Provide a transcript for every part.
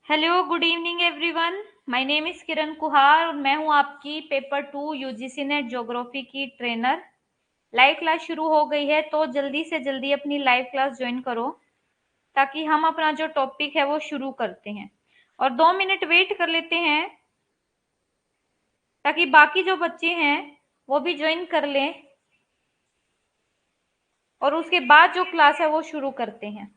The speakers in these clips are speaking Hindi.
Hello, good evening everyone. My name is Kiran Kuhar और मैं हूं आपकी पेपर 2 यूजीसी नेट ज्योग्राफी की ट्रेनर। लाइव क्लास शुरू हो गई है तो जल्दी से जल्दी अपनी लाइव क्लास ज्वाइन करो ताकि हम अपना जो टॉपिक है वो शुरू करते हैं। और 2 मिनट वेट कर लेते हैं ताकि बाकी जो बच्चे हैं वो भी ज्वाइन कर लें और उसके बाद जो क्लास है वो शुरू करते हैं।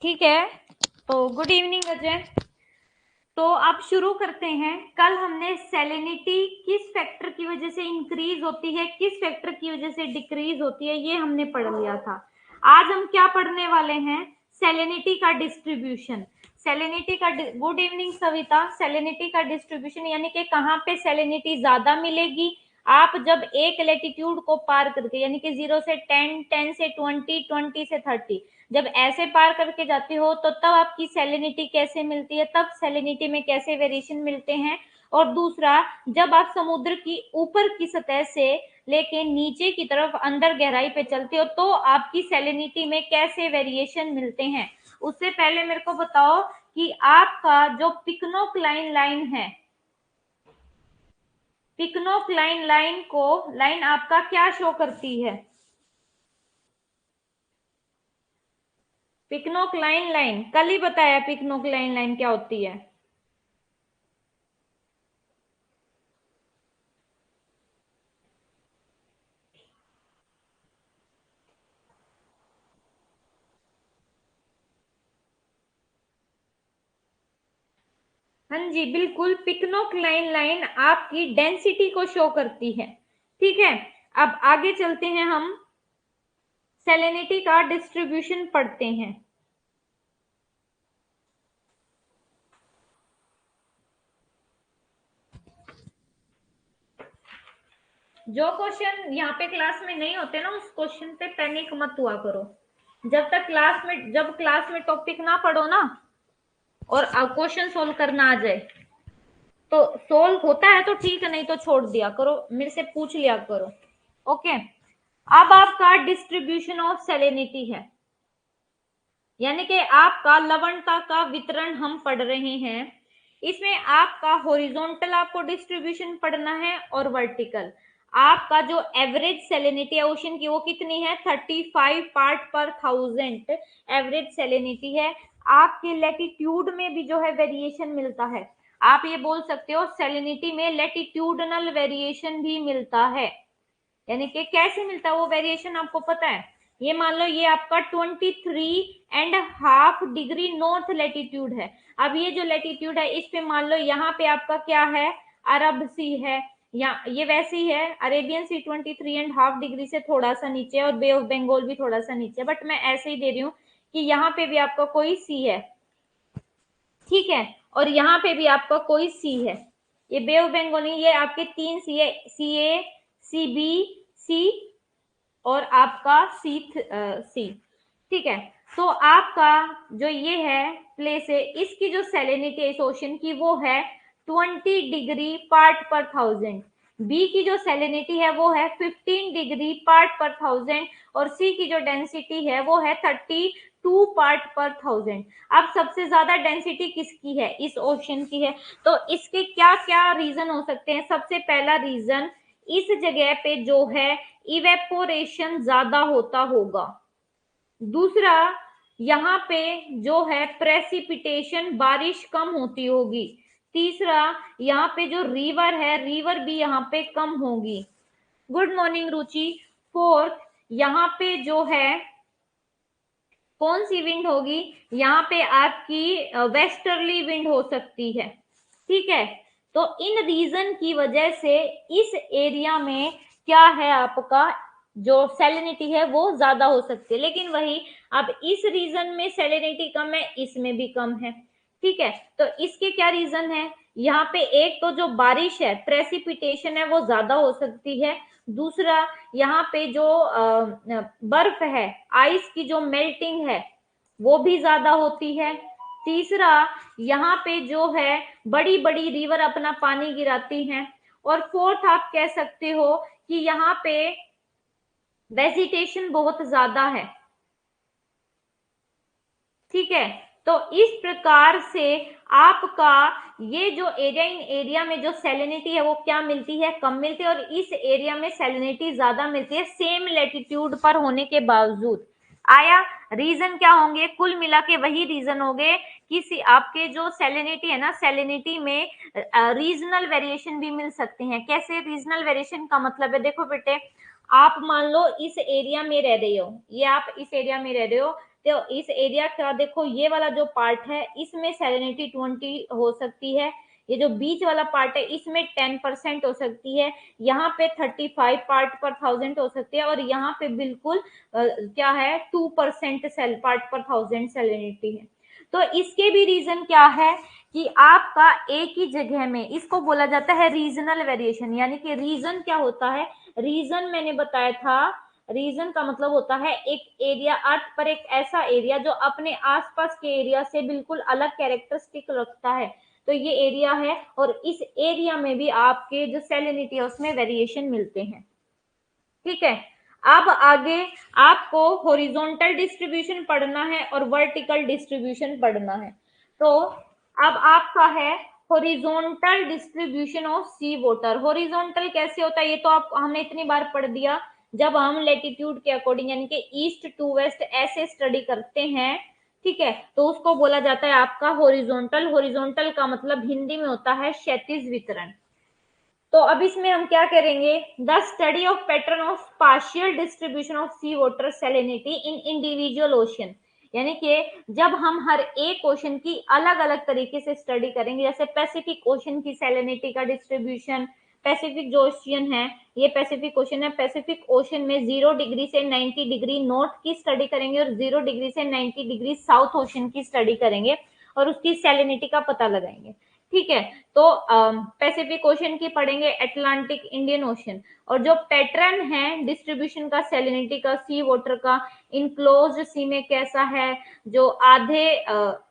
ठीक है, तो गुड इवनिंग अजय। तो अब शुरू करते हैं। कल हमने सैलिनिटी किस फैक्टर की वजह से इंक्रीज होती है, किस फैक्टर की वजह से डिक्रीज होती है, ये हमने पढ़ लिया था। आज हम क्या पढ़ने वाले हैं? सैलिनिटी का डिस्ट्रीब्यूशन। सैलिनिटी का गुड इवनिंग सविता। सैलिनिटी का डिस्ट्रीब्यूशन यानी कि कहाँ पे सैलिनिटी ज्यादा मिलेगी। आप जब एक लैटिट्यूड को पार करके यानी कि 0 से 10, 10 से 20, 20 से 30 जब ऐसे पार करके जाती हो तो तब आपकी सैलिनिटी कैसे मिलती है, तब सैलिनिटी में कैसे वेरिएशन मिलते हैं। और दूसरा, जब आप समुद्र की ऊपर की सतह से लेके नीचे की तरफ अंदर गहराई पे चलते हो तो आपकी सैलिनिटी में कैसे वेरिएशन मिलते हैं। उससे पहले मेरे को बताओ कि आपका जो पिक्नोक्लाइन लाइन है, पिक्नोक्लाइन लाइन को लाइन आपका क्या शो करती है? पिक्नोक्लाइन लाइन कल ही बताया, पिक्नोक्लाइन लाइन क्या होती है। हाँ जी बिल्कुल, पिक्नोक्लाइन लाइन आपकी डेंसिटी को शो करती है। ठीक है, अब आगे चलते हैं, हम सैलिनिटी का डिस्ट्रीब्यूशन पढ़ते हैं। जो क्वेश्चन यहाँ पे क्लास में नहीं होते ना, उस क्वेश्चन पे पैनिक मत हुआ करो। जब क्लास में टॉपिक ना पढ़ो ना और क्वेश्चन सोल्व करना आ जाए तो सोल्व होता है तो ठीक है, नहीं तो छोड़ दिया करो, मेरे से पूछ लिया करो। ओके, अब आपका डिस्ट्रीब्यूशन ऑफ सैलिनिटी है, यानी कि आपका लवणता का वितरण हम पढ़ रहे हैं। इसमें आपका हॉरिजॉन्टल आपको डिस्ट्रीब्यूशन पढ़ना है और वर्टिकल। आपका जो एवरेज सैलिनिटी है ओशन की वो कितनी है? 35 पार्ट पर 1000 एवरेज सैलिनिटी है। आपके लैटिट्यूड में भी जो है वेरिएशन मिलता है। आप ये बोल सकते हो सैलिनिटी में लैटिट्यूडनल वेरिएशन भी मिलता है। यानी कि कैसे मिलता है वो वेरिएशन आपको पता है। ये मान लो ये आपका 23.5 डिग्री नॉर्थ लैटिट्यूड है। अब ये जो लैटिट्यूड है इस पे मान लो यहाँ पे आपका क्या है, अरब सी है, या ये वैसे ही है अरेबियन सी 23.5 डिग्री से थोड़ा सा नीचे, और बे ऑफ बंगाल भी थोड़ा सा नीचे, बट मैं ऐसे ही दे रही हूँ कि यहाँ पे भी आपका कोई सी है, ठीक है, और यहाँ पे भी आपका कोई सी है। ये बे ऑफ बंगाल नहीं, ये आपके 3 सी है, सी ए, सी बी, सी और आपका सी, ठीक है। तो आपका जो ये है प्लेस है, इसकी जो सैलिनिटी है इस ओशन की वो है 20 डिग्री पार्ट पर थाउजेंड। बी की जो सैलिनिटी है वो है 15 डिग्री पार्ट पर थाउजेंड, और सी की जो डेंसिटी है वो है 32 पार्ट पर थाउजेंड। अब सबसे ज्यादा डेंसिटी किसकी है, इस ओशन की है। तो इसके क्या क्या रीजन हो सकते हैं। सबसे पहला रीजन, इस जगह पे जो है इवेपोरेशन ज्यादा होता होगा। दूसरा, यहाँ पे जो है प्रेसिपिटेशन, बारिश कम होती होगी। तीसरा, यहाँ पे जो रिवर है, रिवर भी यहाँ पे कम होगी। गुड मॉर्निंग रुचि। फोर्थ, यहाँ पे जो है कौन सी विंड होगी, यहाँ पे आपकी वेस्टर्ली विंड हो सकती है, ठीक है। तो इन रीजन की वजह से इस एरिया में क्या है, आपका जो सैलिनिटी है वो ज्यादा हो सकती है। लेकिन वही अब इस रीजन में सैलिनिटी कम है, इसमें भी कम है, ठीक है। तो इसके क्या रीजन है, यहाँ पे एक तो जो बारिश है, प्रेसिपिटेशन है वो ज्यादा हो सकती है। दूसरा, यहाँ पे जो बर्फ है, आइस की जो मेल्टिंग है वो भी ज्यादा होती है। तीसरा, यहाँ पे जो है बड़ी बड़ी रिवर अपना पानी गिराती हैं। और फोर्थ, आप कह सकते हो कि यहाँ पे वेजिटेशन बहुत ज्यादा है, ठीक है। तो इस प्रकार से आपका ये जो एरिया, इन एरिया में जो सैलिनिटी है वो क्या मिलती है, कम मिलती है, और इस एरिया में सैलिनिटी ज्यादा मिलती है सेम लैटिट्यूड पर होने के बावजूद। आया, रीजन क्या होंगे, कुल मिला के वही रीजन होंगे कि आपके जो सैलिनिटी है ना, सैलिनिटी में रीजनल वेरिएशन भी मिल सकते हैं। कैसे रीजनल वेरिएशन का मतलब है, देखो बेटे, आप मान लो इस एरिया में रह रहे हो, ये आप इस एरिया में रह रहे हो, तो इस एरिया का देखो ये वाला जो पार्ट है इसमें सैलिनिटी 20 हो सकती है, ये जो बीच वाला पार्ट है इसमें 10% हो सकती है, यहाँ पे 35 पार्ट पर थाउजेंड हो सकती है, और यहाँ पे बिल्कुल क्या है 2% सेल पार्ट पर थाउजेंड सैलिनिटी है। तो इसके भी रीजन क्या है कि आपका एक ही जगह में, इसको बोला जाता है रीजनल वेरिएशन। यानी कि रीजन क्या होता है, रीजन मैंने बताया था, रीजन का मतलब होता है एक एरिया, अर्थ पर एक ऐसा एरिया जो अपने आसपास के एरिया से बिल्कुल अलग कैरेक्टरिस्टिक रखता है। तो ये एरिया है, और इस एरिया में भी आपके जो सैलिनिटी है उसमें वेरिएशन मिलते हैं, ठीक है। अब आगे आपको हॉरिजॉन्टल डिस्ट्रीब्यूशन पढ़ना है और वर्टिकल डिस्ट्रीब्यूशन पढ़ना है। तो अब आपका है horizontal distribution of sea water. Horizontal कैसे होता है ये तो आप हमने इतनी बार पढ़ दिया, जब हम लैटिट्यूड के अकॉर्डिंग यानी कि ईस्ट टू वेस्ट ऐसे स्टडी करते हैं, ठीक है, तो उसको बोला जाता है आपका हॉरिजॉन्टल। हॉरिजॉन्टल का मतलब हिंदी में होता है क्षैतिज वितरण। तो अब इसमें हम क्या करेंगे, the study of pattern of partial distribution of sea water salinity in individual ocean. यानी कि जब हम हर एक ओशन की अलग अलग तरीके से स्टडी करेंगे, जैसे पैसिफिक ओशन की सैलिनिटी का डिस्ट्रीब्यूशन, पैसिफिक जो ओशन है, ये पैसिफिक ओशन है, पैसिफिक ओशन में 0 डिग्री से 90 डिग्री नॉर्थ की स्टडी करेंगे, और 0 डिग्री से 90 डिग्री साउथ ओशन की स्टडी करेंगे, और उसकी सैलिनिटी का पता लगाएंगे, ठीक है। तो पैसिफिक ओशन की पढ़ेंगे, अटलांटिक, इंडियन ओशन, और जो पैटर्न है डिस्ट्रीब्यूशन का सैलिनिटी का सी वाटर का, इनक्लोज सी में कैसा है, जो आधे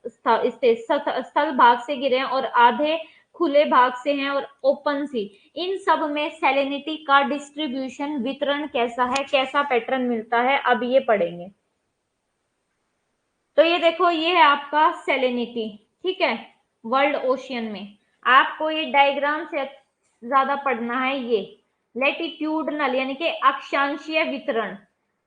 स्थल भाग से गिरे हैं और आधे खुले भाग से हैं, और ओपन सी, इन सब में सैलिनिटी का डिस्ट्रीब्यूशन वितरण कैसा है, कैसा पैटर्न मिलता है, अब ये पढ़ेंगे। तो ये देखो, ये है आपका सैलिनिटी, ठीक है, वर्ल्ड ओशियन में। आपको ये डायग्राम से ज्यादा पढ़ना है, ये लैटिट्यूडनल यानी कि अक्षांशीय वितरण,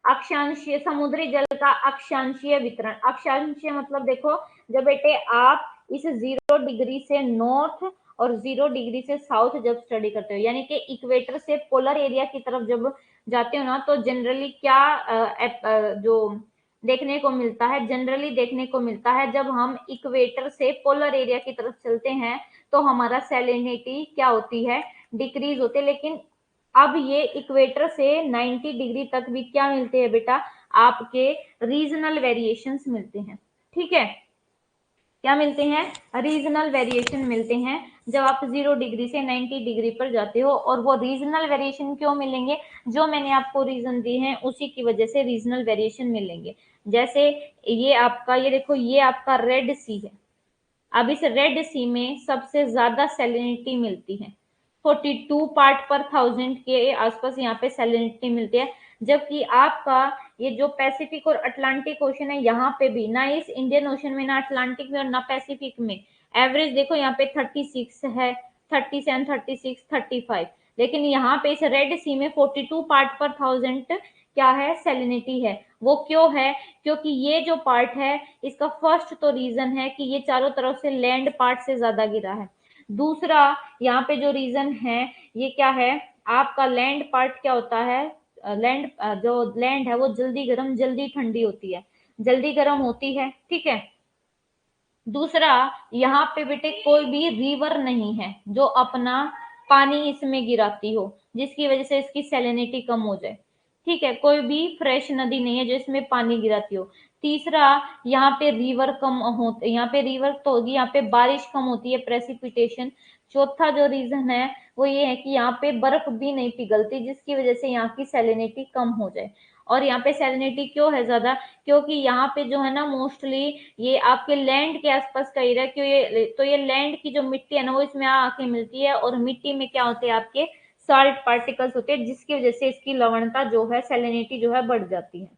अक्षांशीय समुद्री जल का अक्षांशीय वितरण। अक्षांशीय मतलब देखो, जब बेटे आप इस 0 डिग्री से नॉर्थ और 0 डिग्री से साउथ जब स्टडी करते हो, यानी कि इक्वेटर से पोलर एरिया की तरफ जब जाते हो ना, तो जनरली क्या जो देखने को मिलता है, जनरली देखने को मिलता है जब हम इक्वेटर से पोलर एरिया की तरफ चलते हैं तो हमारा सैलिनिटी क्या होती है, डिक्रीज होते है। लेकिन अब ये इक्वेटर से 90 डिग्री तक भी क्या मिलते हैं बेटा, आपके रीजनल वेरिएशंस मिलते हैं। ठीक है, क्या मिलते हैं, रीजनल वेरिएशन मिलते हैं जब आप 0 डिग्री से 90 डिग्री पर जाते हो। और वो रीजनल वेरिएशन क्यों मिलेंगे, जो मैंने आपको रीजन दिए हैं उसी की वजह से रीजनल वेरिएशन मिलेंगे। जैसे ये आपका, ये देखो, ये आपका रेड सी है। अब इस रेड सी में सबसे ज्यादा सैलिनिटी मिलती है, 42 पार्ट पर थाउजेंड के आसपास यहाँ पे सैलिनिटी मिलती है। जबकि आपका ये जो पैसिफिक और अटलांटिक ओशन है, यहाँ पे भी ना इस इंडियन ओशन में, ना अटलांटिक में और ना पैसिफिक में एवरेज देखो यहाँ पे 36 है, 37, 36, 35। लेकिन यहाँ पे इस रेड सी में 42 पार्ट पर थाउजेंड क्या है, सैलिनिटी है। वो क्यों है, क्योंकि ये जो पार्ट है इसका फर्स्ट तो रीजन है कि ये चारों तरफ से लैंड पार्ट से ज्यादा गिरा है। दूसरा यहाँ पे जो रीजन है ये क्या है, आपका लैंड पार्ट क्या होता है, लैंड जो लैंड है वो जल्दी गर्म जल्दी ठंडी होती है, जल्दी गर्म होती है। ठीक है, दूसरा यहाँ पे बेटे कोई भी रिवर नहीं है जो अपना पानी इसमें गिराती हो जिसकी वजह से इसकी सैलिनिटी कम हो जाए। ठीक है, कोई भी फ्रेश नदी नहीं है जो इसमें पानी गिराती हो। तीसरा, यहाँ पे रिवर कम हो, यहाँ पे रिवर तो होगी, यहाँ पे बारिश कम होती है, प्रेसिपिटेशन। चौथा जो रीजन है वो ये है कि यहाँ पे बर्फ भी नहीं पिघलती जिसकी वजह से यहाँ की सैलिनिटी कम हो जाए। और यहाँ पे सैलिनिटी क्यों है ज्यादा, क्योंकि यहाँ पे जो है ना मोस्टली ये आपके लैंड के आसपास का एरिया, क्यों ये तो ये लैंड की जो मिट्टी है ना वो इसमें आके मिलती है, और मिट्टी में क्या होते हैं आपके सॉल्ट पार्टिकल्स होते हैं जिसकी वजह से इसकी लवणता जो है, सैलिनिटी जो है बढ़ जाती है।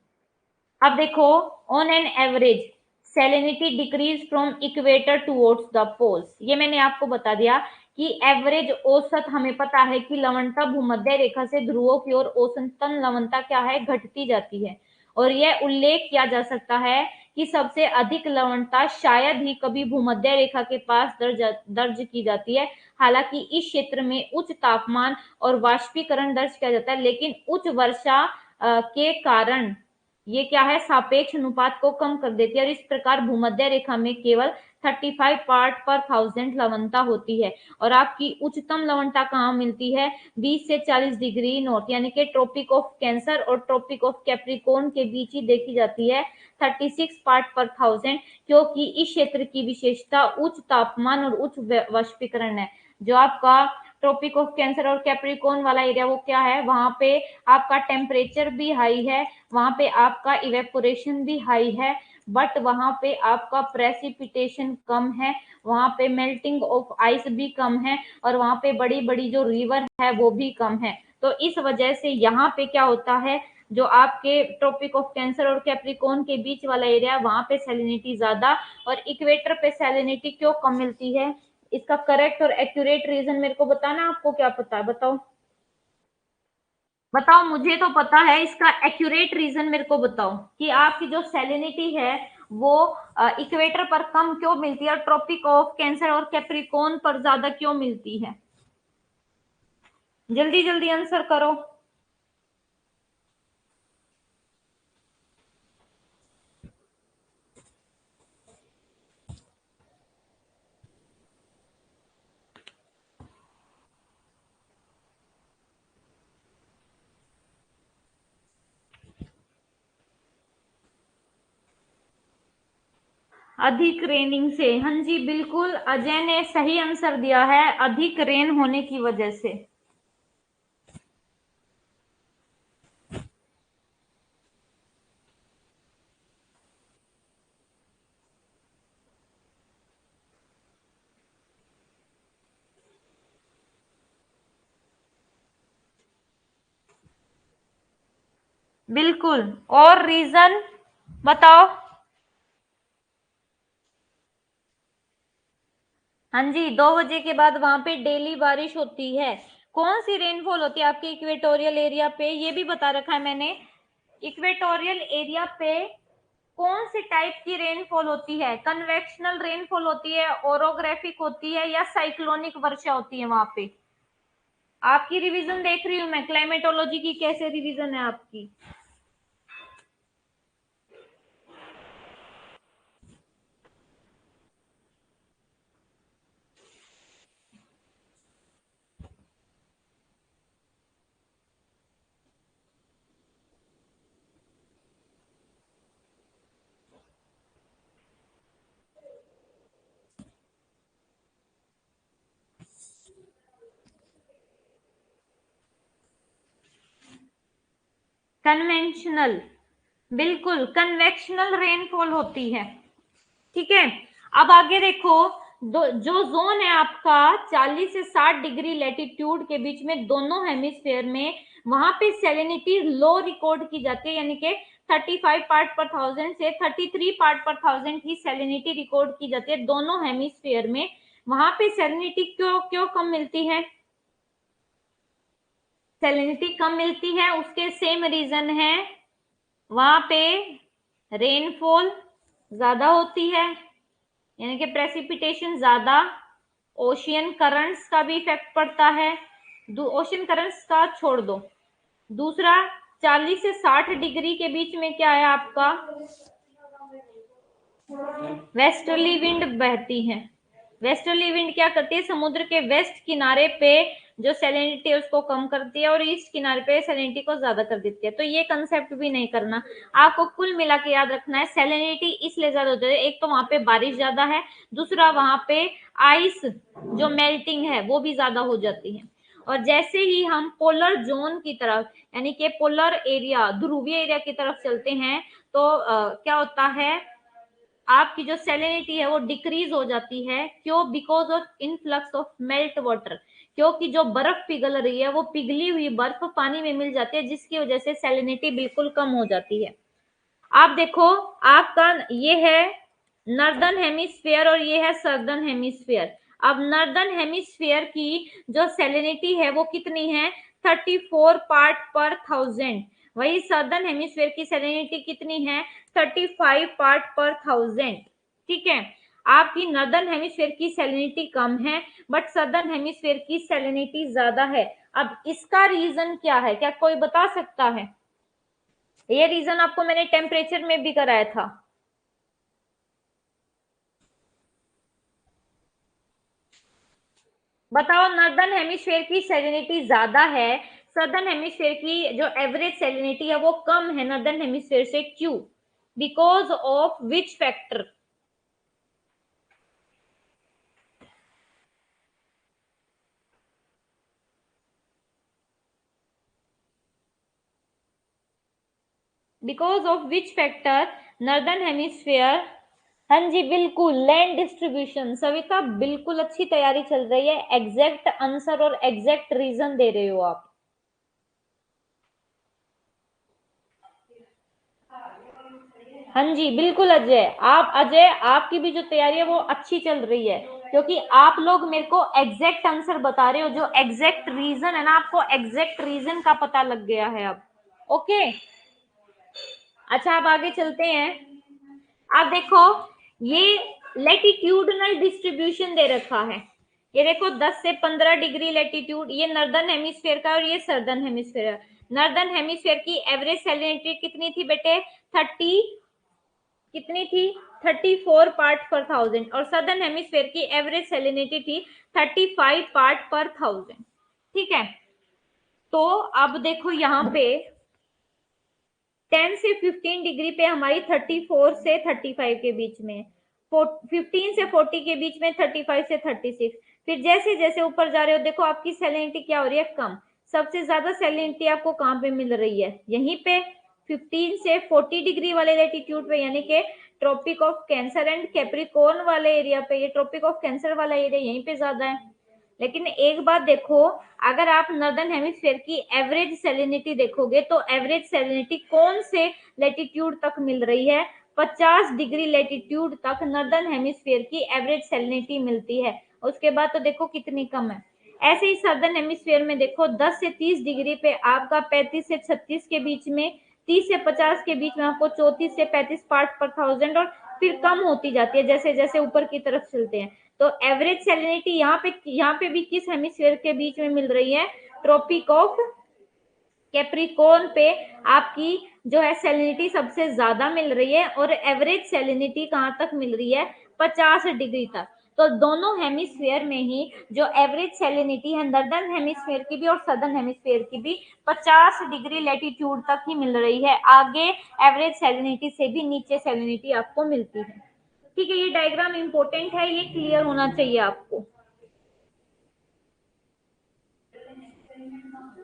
अब देखो, on an average salinity decrease from equator towards the poles, ये मैंने आपको बता दिया कि एवरेज औसत हमें पता है कि लवणता भूमध्य रेखा से ध्रुवों की ओर औसतन लवणता क्या है, घटती जाती है। और यह उल्लेख किया जा सकता है कि सबसे अधिक लवणता शायद ही कभी भूमध्य रेखा के पास दर्ज की जाती है। हालांकि इस क्षेत्र में उच्च तापमान और वाष्पीकरण दर्ज किया जाता है, लेकिन उच्च वर्षा के कारण ये क्या है, सापेक्ष अनुपात को कम कर देती है, और इस प्रकार भूमध्य रेखा में केवल 35 पार्ट पर थाउजेंड लवणता होती है। और आपकी उच्चतम लवणता कहाँ मिलती है, 20 से 40 डिग्री नॉर्थ, यानी कि ट्रॉपिक ऑफ कैंसर और ट्रॉपिक ऑफ कैप्रिकॉर्न के बीच ही देखी जाती है, 36 पार्ट पर थाउजेंड। क्योंकि इस क्षेत्र की विशेषता उच्च तापमान और उच्च वाष्पीकरण है। जो आपका ट्रॉपिक ऑफ कैंसर और कैप्रिकॉर्न वाला एरिया वो क्या है, वहां पे आपका टेम्परेचर भी हाई है, वहां पे आपका इवेपोरेशन भी हाई है, बट वहां पे आपका प्रेसिपिटेशन कम है, वहां पे मेल्टिंग ऑफ आइस भी कम है, और वहां पे बड़ी बड़ी जो रिवर है वो भी कम है। तो इस वजह से यहाँ पे क्या होता है, जो आपके ट्रॉपिक ऑफ कैंसर और कैप्रिकॉर्न के बीच वाला एरिया वहां पे सैलिनिटी ज्यादा, और इक्वेटर पे सैलिनिटी क्यों कम मिलती है, इसका करेक्ट और एक्यूरेट रीजन मेरे को बताना, आपको क्या पता है, बताओ बताओ, मुझे तो पता है, इसका एक्यूरेट रीजन मेरे को बताओ कि आपकी जो सैलिनिटी है वो इक्वेटर पर कम क्यों मिलती है और ट्रॉपिक ऑफ कैंसर और कैप्रिकॉर्न पर ज्यादा क्यों मिलती है। जल्दी जल्दी आंसर करो। अधिक रेनिंग से, हाँ जी बिल्कुल, अजय ने सही आंसर दिया है, अधिक रेन होने की वजह से। बिल्कुल, और रीजन बताओ। हाँ जी, 2 बजे के बाद वहां पे डेली बारिश होती है। कौन सी रेनफॉल होती है आपके इक्वेटोरियल एरिया पे, ये भी बता रखा है मैंने। इक्वेटोरियल एरिया पे कौन से टाइप की रेनफॉल होती है? कन्वेक्शनल रेनफॉल होती है, ओरोग्राफिक होती है, या साइक्लोनिक वर्षा होती है वहां पे? आपकी रिवीजन देख रही हूँ मैं, क्लाइमेटोलॉजी की कैसे रिवीजन है आपकी? कन्वेंशनल, बिल्कुल कन्वेक्शनल रेनफॉल होती है। ठीक है, अब आगे देखो, जो जोन है आपका 40 से 60 डिग्री लेटीट्यूड के बीच में दोनों हेमिस्फेयर में, वहां पे सैलिनिटी लो रिकॉर्ड की जाती है, यानी कि 35 पार्ट पर थाउजेंड से 33 पार्ट पर थाउजेंड की सैलिनिटी रिकॉर्ड की जाती है दोनों हेमिस्फेयर में। वहां पे सैलिनिटी क्यों क्यों कम मिलती है? सैलिनिटी कम मिलती है, उसके सेम रीजन है, वहां पे रेनफॉल ज्यादा होती है, यानी कि प्रेसिपिटेशन ज्यादा, ओशियन करंट्स का भी इफेक्ट पड़ता है। ओशियन करंट्स का छोड़ दो। दूसरा, 40 से 60 डिग्री के बीच में क्या है आपका? वेस्टर्ली विंड बहती है। वेस्टर्ली विंड क्या करती है? समुद्र के वेस्ट किनारे पे जो सैलिनिटी है उसको कम करती है और ईस्ट किनारे पे सैलिनिटी को ज्यादा कर देती है। तो ये कंसेप्ट भी नहीं करना, आपको कुल मिला के याद रखना है सैलिनिटी इसलिए ज्यादा होती है, एक तो वहां पे बारिश ज्यादा है, दूसरा वहां पे आइस जो मेल्टिंग है वो भी ज्यादा हो जाती है। और जैसे ही हम पोलर जोन की तरफ, यानी कि पोलर एरिया, ध्रुवीय एरिया की तरफ चलते हैं, तो क्या होता है, आपकी जो सैलिनिटी है वो डिक्रीज हो जाती है। क्यों? Because of influx of melt water, क्योंकि जो बर्फ पिघल रही है वो पिघली हुई बर्फ पानी में मिल जाती है, जिसकी वजह से सैलिनिटी बिल्कुल कम हो जाती है। आप देखो, आपका ये है नॉर्दर्न हेमिस्फीयर और ये है सदर्न हेमिस्फीयर। अब नॉर्दर्न हेमिस्फीयर की जो सैलिनिटी है वो कितनी है? 34 पार्ट पर थाउजेंड। वही सदर्न हेमिस्फीयर की सैलिनिटी कितनी है? 35 पार्ट पर थाउजेंड। ठीक है, आपकी नॉर्दर्न हेमिस्फीयर की सैलिनिटी कम है, बट सदर्न हेमिस्फीयर की सैलिनिटी ज्यादा है। अब इसका रीजन क्या है? क्या कोई बता सकता है? ये रीजन आपको मैंने टेम्परेचर में भी कराया था। बताओ, नॉर्दर्न हेमिस्फीयर की सैलिनिटी ज्यादा है, सदर्न हेमिस्फीयर की जो एवरेज सैलिनिटी है वो कम है नॉर्दर्न हेमिस्फीयर से, क्यों? Because of which factor? Because of which factor northern hemisphere? हाँ जी बिल्कुल, लैंड डिस्ट्रीब्यूशन। सविता बिल्कुल अच्छी तैयारी चल रही है, एग्जैक्ट आंसर और एग्जैक्ट रीजन दे रहे हो आप। हाँ जी बिल्कुल अजय, अजय आपकी भी जो तैयारी है वो अच्छी चल रही है, क्योंकि आप लोग मेरे को एग्जैक्ट आंसर बता रहे हो, जो एग्जैक्ट रीजन है ना, आपको एग्जैक्ट रीजन का पता लग गया है अब। ओके, अच्छा अब आगे चलते हैं। आप देखो, ये लेटिट्यूडनल डिस्ट्रीब्यूशन दे रखा है, ये देखो 10 से 15 डिग्री लेटिट्यूड, ये नॉर्दर्न हेमिस्फीयर का और ये सदर्न हेमिस्फीयर। नॉर्दर्न हेमिस्फीयर की एवरेज सैलिनिटी कितनी थी बेटे? 30, कितनी थी? 34 पार्ट पर थाउजेंड। और सदर्न हेमिस्फीयर की एवरेज सैलिनिटी थी 35 पार्ट पर थाउजेंड। ठीक है, तो अब देखो यहाँ पे 10 से 15 डिग्री पे हमारी 34 से 35 के बीच में, 15 से 40 के बीच में 35 से 36। फिर जैसे जैसे ऊपर जा रहे हो देखो आपकी सैलिनिटी क्या हो रही है? कम। सबसे ज्यादा सैलिनिटी आपको कहाँ पे मिल रही है? यहीं पे 15 से 40 डिग्री वाले लेटीट्यूड पे, यानी कि tropic of cancer and capricorn वाले एरिया पे। ये ट्रॉपिक ऑफ कैंसर वाला एरिया यहीं पे ज्यादा है। लेकिन एक बात देखो, अगर आप नॉर्दर्न हेमिस्फीयर की एवरेज सैलिनिटी देखोगे तो एवरेज सैलिनिटी कौन से लेटीट्यूड तक मिल रही है? 50 डिग्री लेटीट्यूड तक नॉर्दर्न हेमिस्फीयर की एवरेज सैलिनिटी मिलती है। उसके बाद तो देखो कितनी कम है। ऐसे ही सदर्न हेमिस्फीयर में देखो 10 से 30 डिग्री पे आपका 35 से 36 के बीच में, 30 से 50 के बीच में आपको 34 से 35 पार्ट पर थाउजेंड, और फिर कम होती जाती है जैसे जैसे ऊपर की तरफ चलते हैं। तो एवरेज सैलिनिटी यहाँ पे भी किस हेमिस्फीयर के बीच में मिल रही है? ट्रॉपिक ऑफ कैप्रिकॉर्न पे आपकी जो है सैलिनिटी सबसे ज्यादा मिल रही है, और एवरेज सैलिनिटी कहाँ तक मिल रही है? 50 डिग्री तक। तो दोनों हेमिस्फीयर में ही जो एवरेज सैलिनिटी है नॉर्दर्न हेमिस्फीयर की भी और सदर्न हेमिस्फीयर की भी 50 डिग्री लैटिट्यूड तक ही मिल रही है। आगे एवरेज सैलिनिटी से भी नीचे सैलिनिटी आपको मिलती है। ठीक है, ये डायग्राम इंपॉर्टेंट है, ये क्लियर होना चाहिए आपको।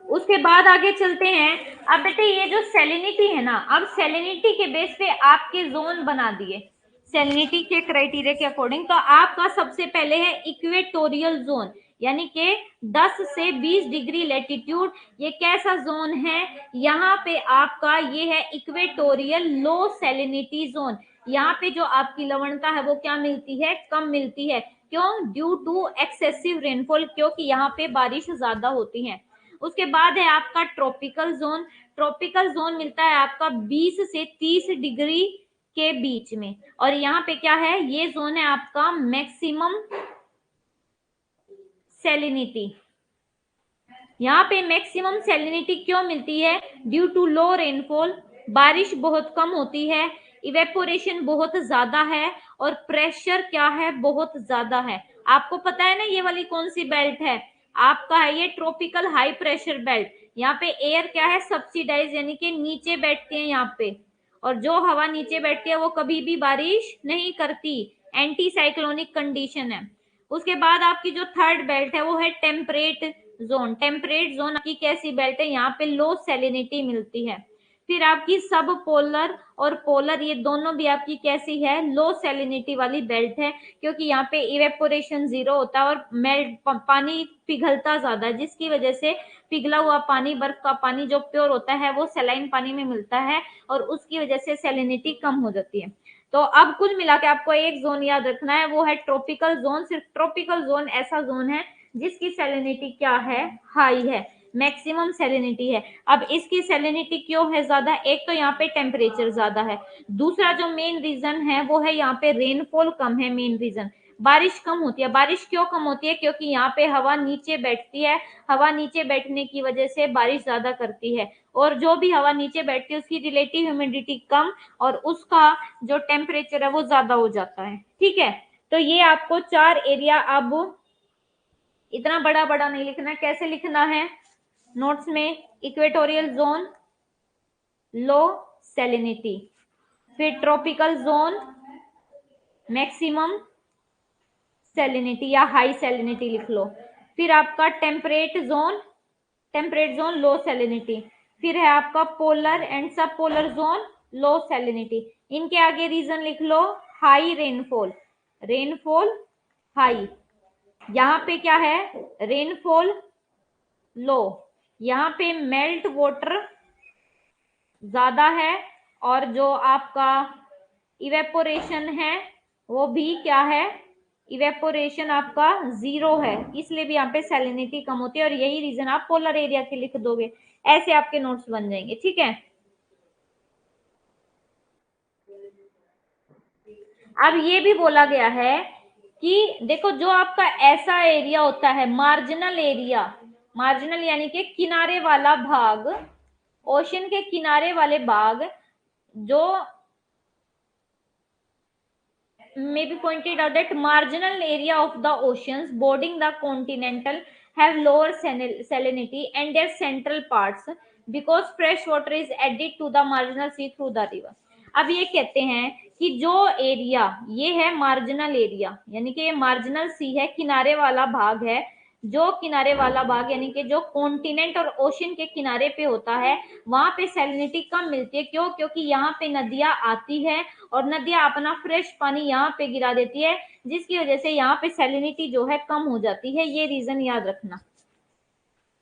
उसके बाद आगे चलते हैं। अब बेटे ये जो सैलिनिटी है ना, अब सैलिनिटी के बेस पे आपके जोन बना दिए सैलिनिटी के क्राइटेरिया के अकॉर्डिंग। तो आपका सबसे पहले है इक्वेटोरियल जोन, यानी कि 10 से 20 डिग्री लैटिट्यूड। ये कैसा जोन है? यहाँ पे आपका ये है इक्वेटोरियल लो सैलिनिटी जोन। यहाँ पे जो आपकी लवणता है वो क्या मिलती है? कम मिलती है। क्यों? ड्यू टू एक्सेसिव रेनफॉल, क्योंकि यहाँ पे बारिश ज्यादा होती है। उसके बाद है आपका ट्रॉपिकल जोन। ट्रॉपिकल जोन मिलता है आपका 20 से 30 डिग्री के बीच में, और यहाँ पे क्या है? ये जोन है आपका मैक्सिमम सैलिनिटी। यहाँ पे मैक्सिमम सैलिनिटी क्यों मिलती है? ड्यू टू लो रेनफॉल, बारिश बहुत कम होती है, इवेपोरेशन बहुत ज्यादा है, और प्रेशर क्या है? बहुत ज्यादा है। आपको पता है ना ये वाली कौन सी बेल्ट है? आपका है ये ट्रॉपिकल हाई प्रेशर बेल्ट। यहाँ पे एयर क्या है? सब्सिडाइज, यानी कि नीचे बैठते हैं यहाँ पे, और जो हवा नीचे बैठती है वो कभी भी बारिश नहीं करती, एंटी साइक्लोनिक कंडीशन है। उसके बाद आपकी जो थर्ड बेल्ट है वो है टेम्परेट जोन। टेम्परेट जोन आपकी कैसी बेल्ट है? यहाँ पे लो सैलिनिटी मिलती है। फिर आपकी सब पोलर और पोलर, ये दोनों भी आपकी कैसी है? लो सैलिनिटी वाली बेल्ट है, क्योंकि यहाँ पे इवेपोरेशन जीरो होता है और मेल्ट पानी पिघलता ज्यादा है, जिसकी वजह से पिघला हुआ पानी, बर्फ का पानी जो प्योर होता है वो सलाइन पानी में मिलता है, और उसकी वजह से सैलिनिटी कम हो जाती है। तो अब कुल मिला के आपको एक जोन याद रखना है, वो है ट्रॉपिकल जोन। सिर्फ ट्रॉपिकल जोन ऐसा जोन है जिसकी सैलिनिटी क्या है? हाई है, मैक्सिमम सैलिनिटी है। अब इसकी सैलिनिटी क्यों है ज्यादा? एक तो यहाँ पे टेम्परेचर ज्यादा है, दूसरा जो मेन रीजन है वो है यहाँ पे रेनफॉल कम है। मेन रीजन बारिश कम होती है। बारिश क्यों कम होती है? क्योंकि यहाँ पे हवा नीचे बैठती है, हवा नीचे बैठने की वजह से बारिश ज्यादा करती है, और जो भी हवा नीचे बैठती है उसकी रिलेटिव ह्यूमिडिटी कम, और उसका जो टेम्परेचर है वो ज्यादा हो जाता है। ठीक है, तो ये आपको 4 एरिया, अब इतना बड़ा बड़ा नहीं लिखना है, कैसे लिखना है नोट्स में? इक्वेटोरियल जोन लो सैलिनिटी, फिर ट्रॉपिकल जोन मैक्सिमम सैलिनिटी या हाई सैलिनिटी लिख लो, फिर आपका टेम्परेट जोन लो सैलिनिटी, फिर है आपका पोलर एंड सब पोलर जोन लो सैलिनिटी। इनके आगे रीजन लिख लो, हाई रेनफॉल, रेनफॉल हाई, यहाँ पे क्या है? रेनफॉल लो, यहाँ पे मेल्ट वाटर ज्यादा है, और जो आपका इवेपोरेशन है वो भी क्या है? इवेपोरेशन आपका जीरो है, इसलिए भी यहाँ पे सैलिनिटी कम होती है, और यही रीजन आप पोलर एरिया के लिख दोगे, ऐसे आपके नोट्स बन जाएंगे। ठीक है, अब ये भी बोला गया है कि देखो जो आपका ऐसा एरिया होता है मार्जिनल एरिया, मार्जिनल यानी कि किनारे वाला भाग, ओशन के किनारे वाले भाग, जो may be pointed out that marginal area of the oceans bordering the continental have lower salinity and their central parts because fresh water is added to the marginal sea through the river। अब ये कहते हैं कि जो एरिया ये है मार्जिनल एरिया, यानी कि ये मार्जिनल सी है, किनारे वाला भाग है, जो किनारे वाला भाग यानी कि जो कॉन्टिनेंट और ओशन के किनारे पे होता है वहां पे सैलिनिटी कम मिलती है। क्यों? क्योंकि यहाँ पे नदियां आती है और नदियां अपना फ्रेश पानी यहाँ पे गिरा देती है, जिसकी वजह से यहाँ पे सैलिनिटी जो है कम हो जाती है। ये रीजन याद रखना।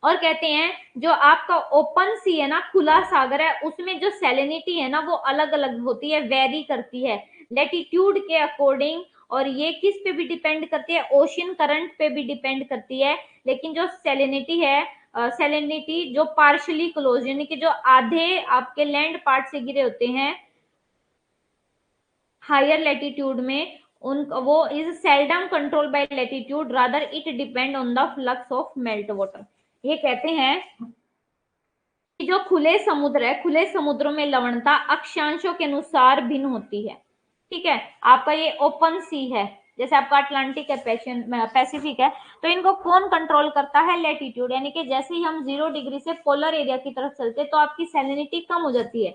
और कहते हैं जो आपका ओपन सी है ना, खुला सागर है, उसमें जो सैलिनिटी है ना वो अलग अलग होती है, वेरी करती है लेटीट्यूड के अकॉर्डिंग, और ये किस पे भी डिपेंड करती है? ओशन करंट पे भी डिपेंड करती है। लेकिन जो सैलिनिटी है सैलिनिटी जो पार्शली क्लोज यानी कि जो आधे आपके लैंड पार्ट से गिरे होते हैं हायर लेटीट्यूड में, उन वो is seldom control by latitude rather it depend on the flux of melt water. ये कहते हैं कि जो खुले समुद्र है, खुले समुद्रों में लवणता अक्षांशों के अनुसार भिन्न होती है। ठीक है, आपका ये ओपन सी है, जैसे आपका अटलांटिक है, पैसिफिक है, तो इनको कौन कंट्रोल करता है? लेटीट्यूड। यानी कि जैसे ही हम 0 डिग्री से पोलर एरिया की तरफ चलते तो आपकी सैलिनिटी कम हो जाती है,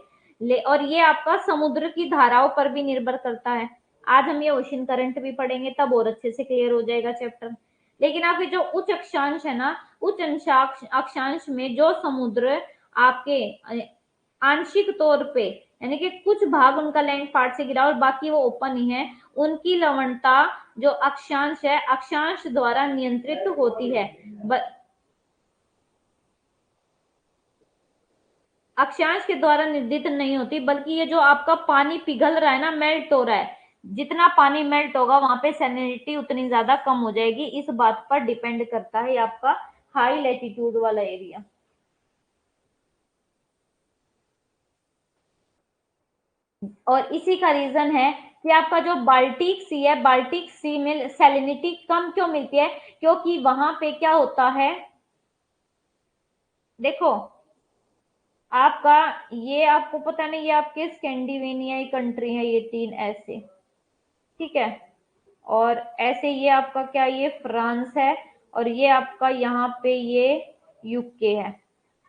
और ये आपका समुद्र की धाराओं पर भी निर्भर करता है। आज हम ये ओशन करंट भी पढ़ेंगे, तब और अच्छे से क्लियर हो जाएगा चैप्टर। लेकिन आपके जो उच्च अक्षांश है ना, उच्च अक्षांश में जो समुद्र आपके आंशिक तौर पे यानी कि कुछ भाग उनका लैंड पार्ट से गिरा और बाकी वो ओपन ही है, उनकी लवणता जो अक्षांश है, अक्षांश द्वारा नियंत्रित होती है। अक्षांश के द्वारा निर्धारित नहीं होती, बल्कि ये जो आपका पानी पिघल रहा है ना, मेल्ट हो रहा है, जितना पानी मेल्ट होगा वहां पे सैलिनिटी उतनी ज्यादा कम हो जाएगी। इस बात पर डिपेंड करता है आपका हाई लेटीट्यूड वाला एरिया। और इसी का रीजन है कि आपका जो बाल्टिक सी है, बाल्टिक सी में सैलिनिटी कम क्यों मिलती है? क्योंकि वहां पे क्या होता है, देखो आपका ये आपको पता नहीं, ये आपके स्कैंडिनेवियन कंट्री है, ये 3 ऐसे, ठीक है, और ऐसे ये आपका क्या, ये फ्रांस है, और ये आपका यहाँ पे ये यूके है,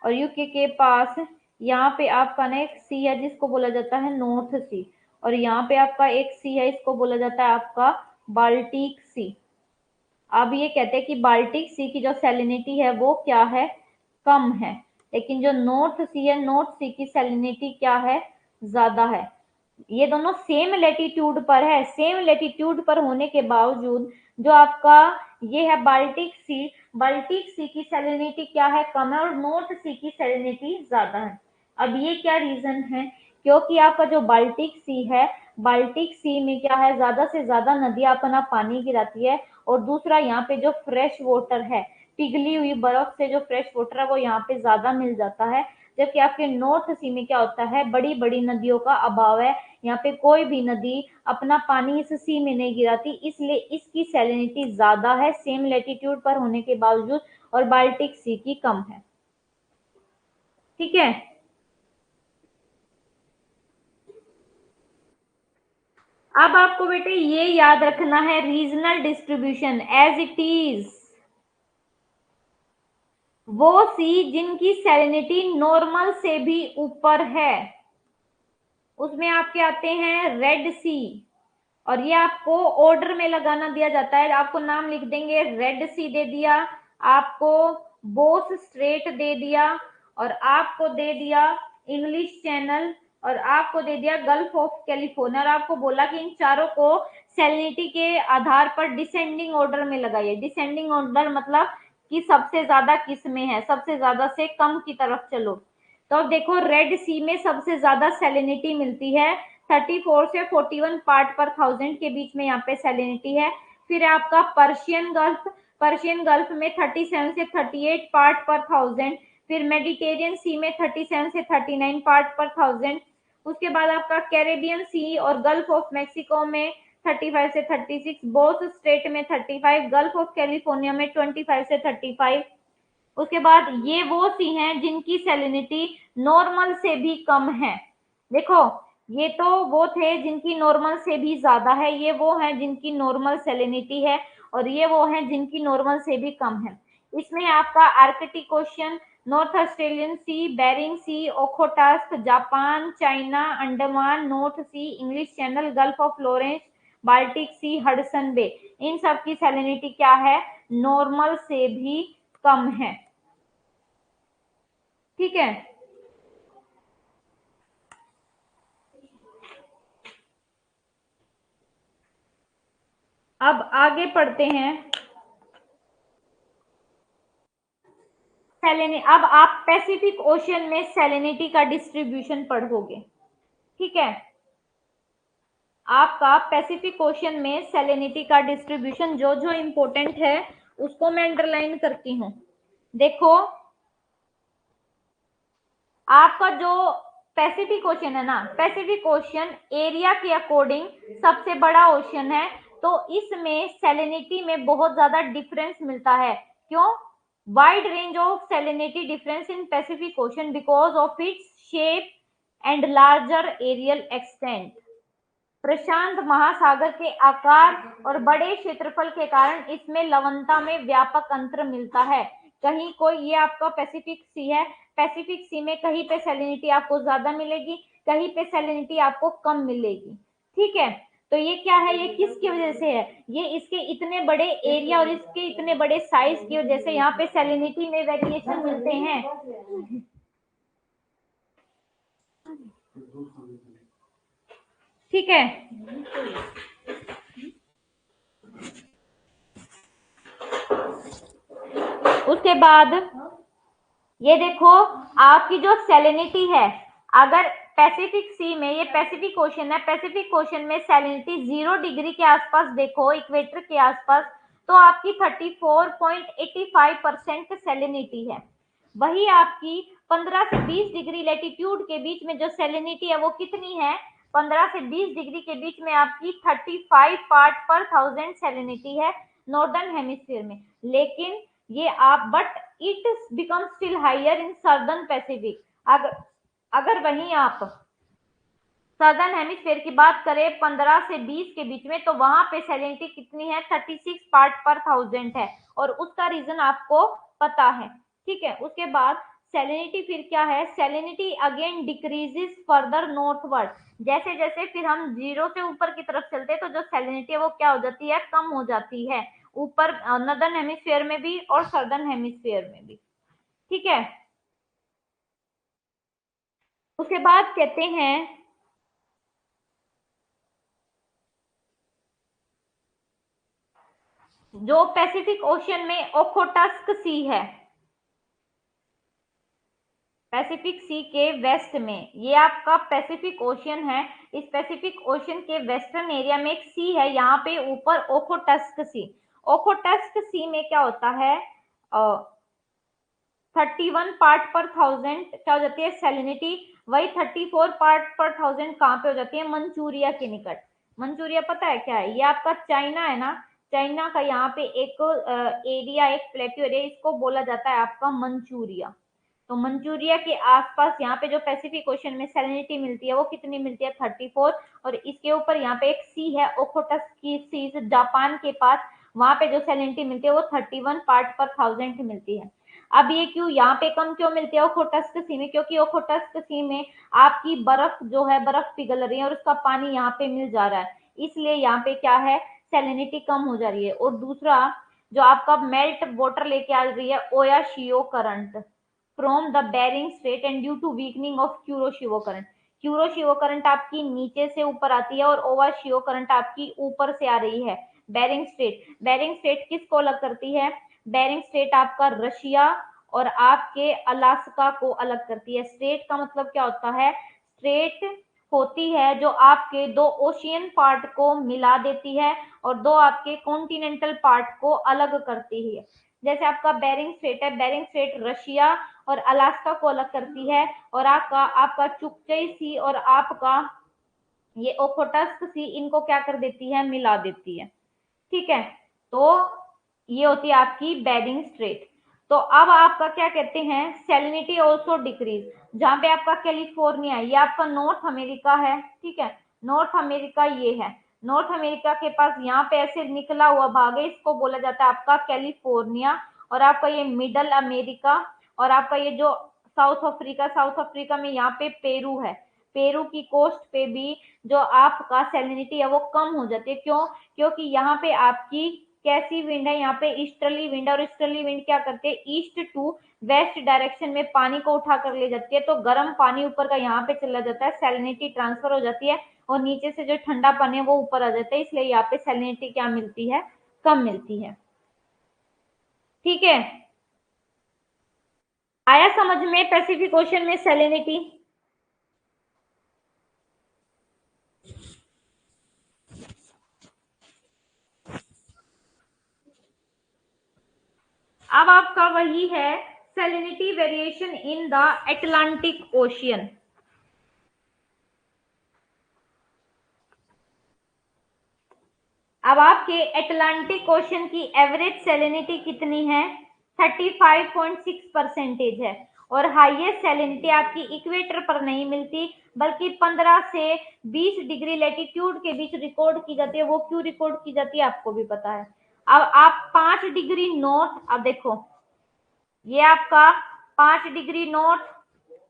और यूके के पास यहाँ पे आपका ना एक सी है जिसको बोला जाता है नॉर्थ सी, और यहाँ पे आपका एक सी है, इसको बोला जाता है आपका बाल्टिक सी। अब ये कहते हैं कि बाल्टिक सी की जो सैलिनिटी है वो क्या है, कम है, लेकिन जो नॉर्थ सी है, नॉर्थ सी की सैलिनिटी क्या है, ज्यादा है। ये दोनों सेम लेटीट्यूड पर है, सेम लेटीट्यूड पर होने के बावजूद जो आपका ये है बाल्टिक सी, बाल्टिक सी की सैलिनिटी क्या है, कम है, और नॉर्थ सी की सैलिनिटी ज्यादा है। अब ये क्या रीजन है? क्योंकि आपका जो बाल्टिक सी है, बाल्टिक सी में क्या है, ज्यादा से ज्यादा नदियां अपना पानी गिराती है, और दूसरा यहाँ पे जो फ्रेश वाटर है, पिघली हुई बर्फ से जो फ्रेश वाटर है वो यहाँ पे ज्यादा मिल जाता है। जबकि आपके नॉर्थ सी में क्या होता है, बड़ी बड़ी नदियों का अभाव है, यहाँ पे कोई भी नदी अपना पानी इस सी में नहीं गिराती, इसलिए इसकी सैलिनिटी ज्यादा है सेम लेटीट्यूड पर होने के बावजूद, और बाल्टिक सी की कम है। ठीक है, अब आपको बेटे ये याद रखना है, regional distribution as it is, वो सी जिनकी सैलिनिटी नॉर्मल से भी ऊपर है, उसमें आपके आते हैं रेड सी, और ये आपको ऑर्डर में लगाना दिया जाता है, आपको नाम लिख देंगे, रेड सी दे दिया, आपको बोस स्ट्रेट दे दिया, और आपको दे दिया इंग्लिश चैनल, और आपको दे दिया गल्फ ऑफ कैलिफोर्निया, और आपको बोला कि इन चारों को सैलिनिटी के आधार पर डिसेंडिंग ऑर्डर में लगाइए। डिसेंडिंग ऑर्डर मतलब कि सबसे ज्यादा किस में है, सबसे ज्यादा से कम की तरफ चलो। तो अब देखो रेड सी में सबसे ज्यादा सैलिनिटी मिलती है, 34 से 41 पार्ट पर थाउजेंड के बीच में यहाँ पे सैलिनिटी है। फिर आपका पर्शियन गल्फ, पर्शियन गल्फ में 37 से 38 पार्ट पर थाउजेंड, फिर मेडिटेरियन सी में 37 से 39 पार्ट पर थाउजेंड, उसके बाद आपका कैरेबियन सी और गल्फ ऑफ मैक्सिको में 35 से 36, बोस स्ट्रेट में 35, गल्फ ऑफ कैलिफोर्निया में 25 से 35। उसके बाद ये वो सी हैं जिनकी सैलिनिटी नॉर्मल से भी कम है। देखो ये तो वो थे जिनकी नॉर्मल से भी ज्यादा है, ये वो हैं जिनकी नॉर्मल सैलिनिटी है, और ये वो हैं जिनकी नॉर्मल से भी कम है। इसमें आपका Arctic Ocean, North Australian Sea, Bering Sea, Okhotsk, Japan, China, Andaman, North Sea, English Channel, Gulf of Lawrence, Baltic Sea, Hudson Bay, इन सब की सैलिनिटी क्या है, नॉर्मल से भी कम है। ठीक है, अब आगे पढ़ते हैं सैलिनी। अब आप पैसिफिक ओशन में सैलिनिटी का डिस्ट्रीब्यूशन पढ़ोगे। ठीक है, आपका पैसिफिक ओशन में सैलिनिटी का डिस्ट्रीब्यूशन जो जो इंपॉर्टेंट है उसको मैं अंडरलाइन करती हूँ। देखो आपका जो पैसिफिक ओशन है ना, पैसिफिक ओशन एरिया के अकॉर्डिंग सबसे बड़ा ओशन है, तो इसमें सैलिनिटी में बहुत ज्यादा डिफरेंस मिलता है। क्यों? Wide range of salinity difference in Pacific Ocean because of its shape and larger areal extent. प्रशांत महासागर के आकार और बड़े क्षेत्रफल के कारण इसमें लवणता में व्यापक अंतर मिलता है। कहीं कोई, ये आपका पैसिफिक सी है, पैसिफिक सी में कहीं पे सैलिनिटी आपको ज्यादा मिलेगी, कहीं पे सैलिनिटी आपको कम मिलेगी। ठीक है, तो ये क्या है, ये किसकी वजह से है? ये इसके इतने बड़े एरिया और इसके इतने बड़े साइज की वजह से यहाँ पे सैलिनिटी में वेरिएशन मिलते हैं। ठीक है, उसके बाद ये देखो, आपकी जो सैलिनिटी है, अगर पैसिफिक सी में, ये पैसिफिक ओशन है, पैसिफिक ओशन में सैलिनिटी 0 डिग्री के आसपास देखो, इक्वेटर के आसपास, तो आपकी 34.85% सैलिनिटी है। वही आपकी 15 से 20 डिग्री लेटीट्यूड के बीच में जो सैलिनिटी है वो कितनी है? 15 से 20 डिग्री के बीच में आपकी 35 पार्ट पर थाउजेंड सैलिनिटी है नॉर्दर्न हेमिस्फीयर में। लेकिन ये आप, but it become still higher in southern Pacific. अगर वहीं आप सदर्न हेमिस्फीयर की बात करें 15 से 20 के बीच में, तो वहां पे सैलिनिटी कितनी है? 36 पार्ट पर थाउजेंड है, और उसका रीजन आपको पता है। ठीक है, उसके बाद सैलिनिटी फिर क्या है? Salinity again decreases further northward. जैसे जैसे फिर हम जीरो से ऊपर की तरफ चलते हैं, तो जो सैलिनिटी है वो क्या हो जाती है? कम हो जाती है, ऊपर नॉर्दर्न हेमिस्फीयर में भी और सदर्न हेमिस्फीयर में भी। ठीक है, उसके बाद कहते हैं जो पैसिफिक ओशन में ओखोटस्क सी है, पैसिफिक सी के वेस्ट में, ये आपका पैसिफिक ओशन है। इस पैसिफिक ओशन के वेस्टर्न एरिया में एक सी है, यहाँ पे ऊपर ओखोटस्क सी। ओखोटस्क सी में क्या होता है? 31 पार्ट पर थाउजेंड क्या हो जाती है? सैलिनिटी। वही 34 पार्ट पर थाउजेंड कहाँ पे हो जाती है? मंचूरिया के निकट। मंचूरिया पता है क्या है? ये आपका चाइना है ना, चाइना का यहाँ पे एक एरिया, एक प्लेट्यू एरिया, इसको बोला जाता है आपका मंचूरिया। तो मंचूरिया के आसपास यहाँ पे जो पैसिफिक ओशन में सैलिनिटी मिलती है वो कितनी मिलती है? 34। और इसके ऊपर यहाँ पे एक सी है, ओखोटस की सी, जापान के पास, वहां पे जो सैलिनिटी मिलती है वो 31 पार्ट पर थाउजेंड मिलती है। अब ये क्यों यहाँ पे कम क्यों मिलती है ओखोटस्क सी में? क्योंकि ओखोटस्क सी में आपकी बर्फ जो है, बर्फ पिघल रही है और उसका पानी यहाँ पे मिल जा रहा है, इसलिए यहाँ पे क्या है? सैलिनिटी कम हो जा रही है। और दूसरा, जो आपका मेल्ट वाटर लेके आ रही है Oyashio current from the Bering Strait and due to weakening of Kuroshio current. Kuroshio current आपकी नीचे से ऊपर आती है और ओवाशियो करंट आपकी ऊपर से आ रही है। बेरिंग स्ट्रेट, बेरिंग स्ट्रेट किसको अलग करती है? बेरिंग स्ट्रेट आपका रशिया और आपके अलास्का को अलग करती है। स्ट्रेट का मतलब क्या होता है? स्ट्रेट होती है जो आपके दो ओशियन पार्ट को मिला देती है और दो आपके कॉन्टिनेंटल पार्ट को अलग करती है। जैसे आपका बेरिंग स्ट्रेट है, बेरिंग स्ट्रेट रशिया और अलास्का को अलग करती है, और आपका आपका चुकचई सी और आपका ये ओखोटस्क सी इनको क्या कर देती है? मिला देती है। ठीक है, तो ये होती है आपकी बेरिंग स्ट्रेट। तो अब आपका क्या कहते हैं? Salinity also decrease. जहां पे आपका कैलिफोर्निया, ये आपका नॉर्थ अमेरिका है। ठीक है, नॉर्थ अमेरिका ये है, नॉर्थ अमेरिका के पास यहाँ पे ऐसे निकला हुआ भाग है, इसको बोला जाता है आपका कैलिफोर्निया। और आपका ये मिडल अमेरिका, और आपका ये जो साउथ अफ्रीका, साउथ अफ्रीका में यहाँ पे पेरू है, पेरू की कोस्ट पे भी जो आपका सैलिनिटी है वो कम हो जाती है। क्यों? क्योंकि यहाँ पे आपकी कैसी विंड है? यहाँ पे ईस्टर्ली विंड, और ईस्टर्ली विंड क्या करते हैं? ईस्ट टू वेस्ट डायरेक्शन में पानी को उठा कर ले जाती है, तो गर्म पानी ऊपर का यहाँ पे चला जाता है, सैलिनिटी ट्रांसफर हो जाती है, और नीचे से जो ठंडा पानी है वो ऊपर आ जाता है, इसलिए यहाँ पे सैलिनिटी क्या मिलती है? कम मिलती है। ठीक है, आया समझ में पैसिफिक ओशन में सैलिनिटी? अब आपका वही है, salinity variation in the Atlantic Ocean. अब आपके एटलांटिक ओशन की एवरेज सैलिनिटी कितनी है? 35.6% है। और हाईएस्ट सैलिनिटी आपकी इक्वेटर पर नहीं मिलती, बल्कि 15 से 20 डिग्री लेटीट्यूड के बीच रिकॉर्ड की जाती है। वो क्यों रिकॉर्ड की जाती है आपको भी पता है। अब आप 5 डिग्री नॉर्थ, अब देखो ये आपका 5 degree north,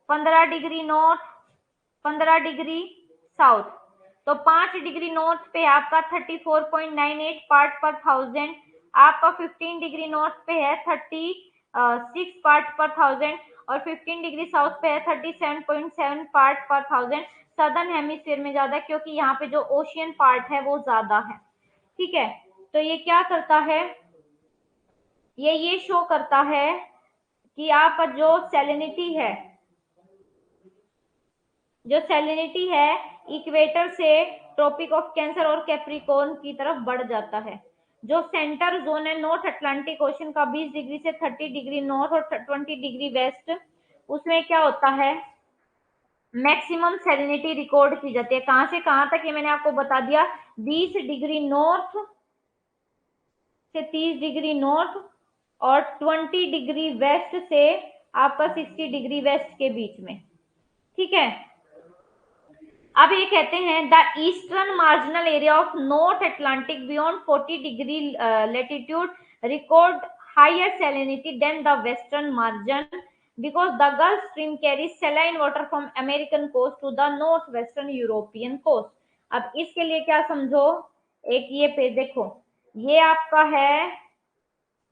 15 degree north, 15 degree south, तो 5 डिग्री नॉर्थ पे आपका 34.98 पार्ट पर थाउजेंड, आपका 15 डिग्री नॉर्थ पे है 36 पार्ट पर थाउजेंड, और 15 डिग्री साउथ पे है 37.7 पार्ट पर थाउजेंड। सदर्न हेमिस्फीयर में ज्यादा, क्योंकि यहाँ पे जो ओशियन पार्ट है वो ज्यादा है। ठीक है, तो ये क्या करता है, ये शो करता है कि आपका जो सैलिनिटी है, जो सैलिनिटी है इक्वेटर से ट्रॉपिक ऑफ कैंसर और कैप्रिकॉर्न की तरफ बढ़ जाता है। जो सेंटर जोन है नॉर्थ अटलांटिक ओशन का 20 डिग्री से 30 डिग्री नॉर्थ और 20 डिग्री वेस्ट, उसमें क्या होता है, मैक्सिमम सैलिनिटी रिकॉर्ड की जाती है। कहां से कहां तक ये मैंने आपको बता दिया, 20 डिग्री नॉर्थ से 30 डिग्री नॉर्थ और 20 डिग्री वेस्ट से आपका 60 डिग्री वेस्ट के बीच में। ठीक है, अब ये कहते हैं the eastern marginal area of North Atlantic beyond 40 degree latitude record higher salinity than the western margin because the Gulf Stream carries saline water from American coast to the north western European coast. अब इसके लिए क्या समझो, एक ये पे देखो, ये आपका है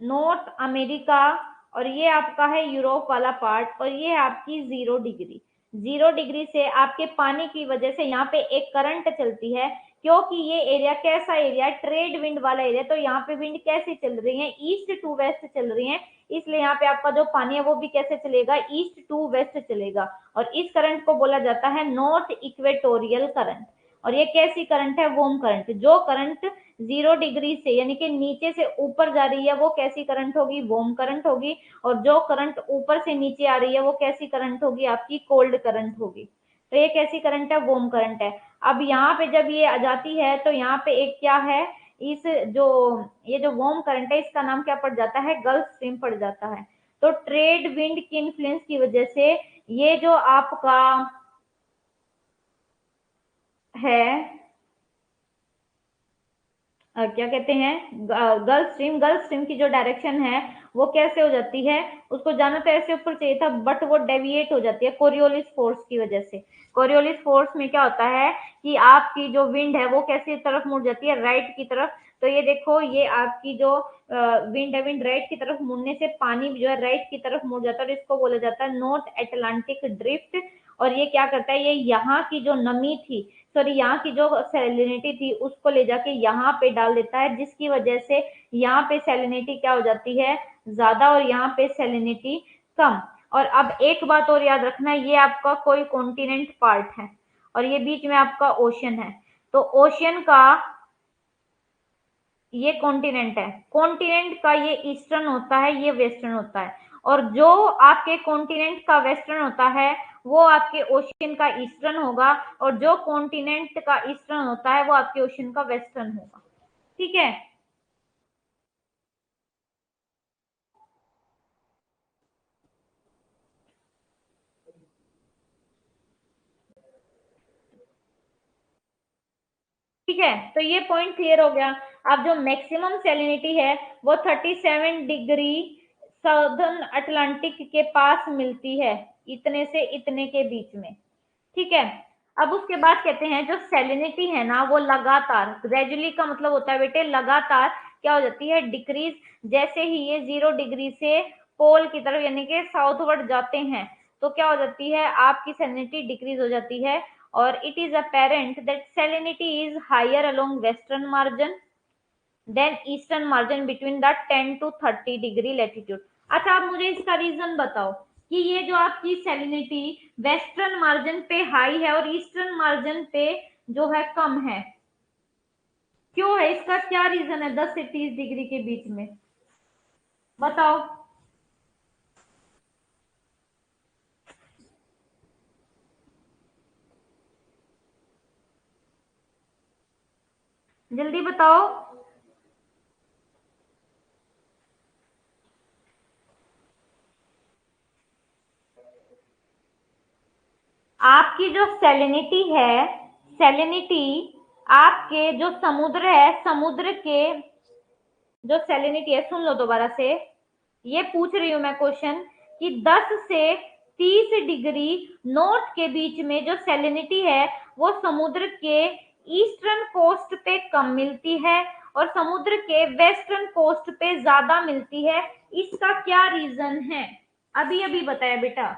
नॉर्थ अमेरिका और ये आपका है यूरोप वाला पार्ट, और ये आपकी 0 डिग्री, 0 डिग्री से आपके पानी की वजह से यहाँ पे एक करंट चलती है। क्योंकि ये एरिया कैसा एरिया, ट्रेड विंड वाला एरिया, तो यहाँ पे विंड कैसी चल रही है, ईस्ट टू वेस्ट चल रही है, इसलिए यहाँ पे आपका जो पानी है वो भी कैसे चलेगा, ईस्ट टू वेस्ट चलेगा। और इस करंट को बोला जाता है नॉर्थ इक्वेटोरियल करंट। और ये कैसी करंट है, वोम करंट। जो करंट 0 डिग्री से यानी कि नीचे से ऊपर जा रही है वो कैसी करंट होगी, वोम करंट होगी। और जो करंट ऊपर से नीचे आ रही है वो कैसी करंट होगी, आपकी कोल्ड करंट होगी। तो ये कैसी करंट है, वोम करंट है। अब यहाँ पे जब ये आ जाती है तो यहाँ पे एक क्या है, इस जो ये जो वोम करंट है इसका नाम क्या पड़ जाता है, गल्फ स्ट्रीम पड़ जाता है। तो ट्रेड विंड की इन्फ्लुएंस की वजह से ये जो आपका है क्या कहते हैं, गल्फ स्ट्रीम की जो डायरेक्शन है वो कैसे हो जाती है, उसको जाना तो ऐसे ऊपर चाहिए था बट वो डेविएट हो जाती है कोरियोलिस फोर्स की वजह से। कोरियोलिस फोर्स में क्या होता है कि आपकी जो विंड है वो कैसी तरफ मुड़ जाती है, राइट की तरफ। तो ये देखो, ये आपकी जो विंड है, विंड राइट की तरफ मुड़ने से पानी जो है राइट की तरफ मुड़ जाता है, और इसको बोला जाता है नॉर्थ अटलांटिक ड्रिफ्ट। और ये क्या करता है, ये यहाँ की जो नमी थी, सॉरी यहाँ की जो सैलिनिटी थी उसको ले जाके यहाँ पे डाल देता है, जिसकी वजह से यहाँ पे सैलिनिटी क्या हो जाती है, ज्यादा, और यहाँ पे सैलिनिटी कम। और अब एक बात और याद रखना, ये आपका कोई कॉन्टिनेंट पार्ट है और ये बीच में आपका ओशन है। तो ओशियन का ये कॉन्टिनेंट है, कॉन्टिनेंट का ये ईस्टर्न होता है, ये वेस्टर्न होता है। और जो आपके कॉन्टिनेंट का वेस्टर्न होता है वो आपके ओशियन का ईस्टर्न होगा, और जो कॉन्टिनेंट का ईस्टर्न होता है वो आपके ओशियन का वेस्टर्न होगा। ठीक है, ठीक है, तो ये पॉइंट क्लियर हो गया। अब जो मैक्सिमम सैलिनिटी है वो 37 डिग्री साउदर्न अटलांटिक के पास मिलती है, इतने से इतने के बीच में। ठीक है, अब उसके बाद कहते हैं जो सैलिनिटी है ना वो लगातार, ग्रेजुअली का मतलब होता है बेटे लगातार क्या हो जाती है, डिक्रीज। जैसे ही ये 0 डिग्री से पोल की तरफ यानी कि साउथवर्ड जाते हैं तो क्या हो जाती है, आपकी सैलिनिटी डिक्रीज हो जाती है। और it is apparent that salinity is higher along western margin than eastern margin between the 10 to 30 degree latitude. अच्छा, आप मुझे इसका रीजन बताओ कि ये जो आपकी सैलिनिटी वेस्टर्न मार्जिन पे हाई है और ईस्टर्न मार्जिन पे जो है कम है, क्यों है, इसका क्या रीजन है 10 से 30 डिग्री के बीच में, बताओ। जल्दी बताओ। आपकी जो सैलिनिटी है, सैलिनिटी आपके जो समुद्र है, समुद्र के जो सैलिनिटी है, सुन लो दोबारा से, ये पूछ रही हूं मैं क्वेश्चन कि 10 से 30 डिग्री नॉर्थ के बीच में जो सैलिनिटी है वो समुद्र के ईस्टर्न कोस्ट पे कम मिलती है और समुद्र के वेस्टर्न कोस्ट पे ज्यादा मिलती है। इसका क्या रीजन है? अभी अभी बताया बेटा।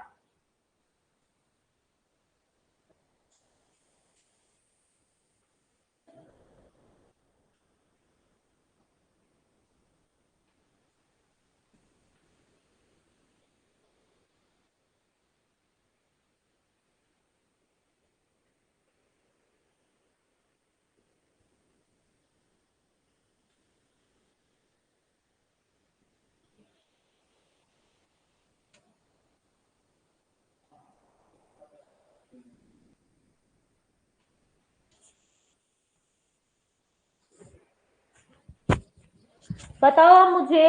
बताओ आप मुझे,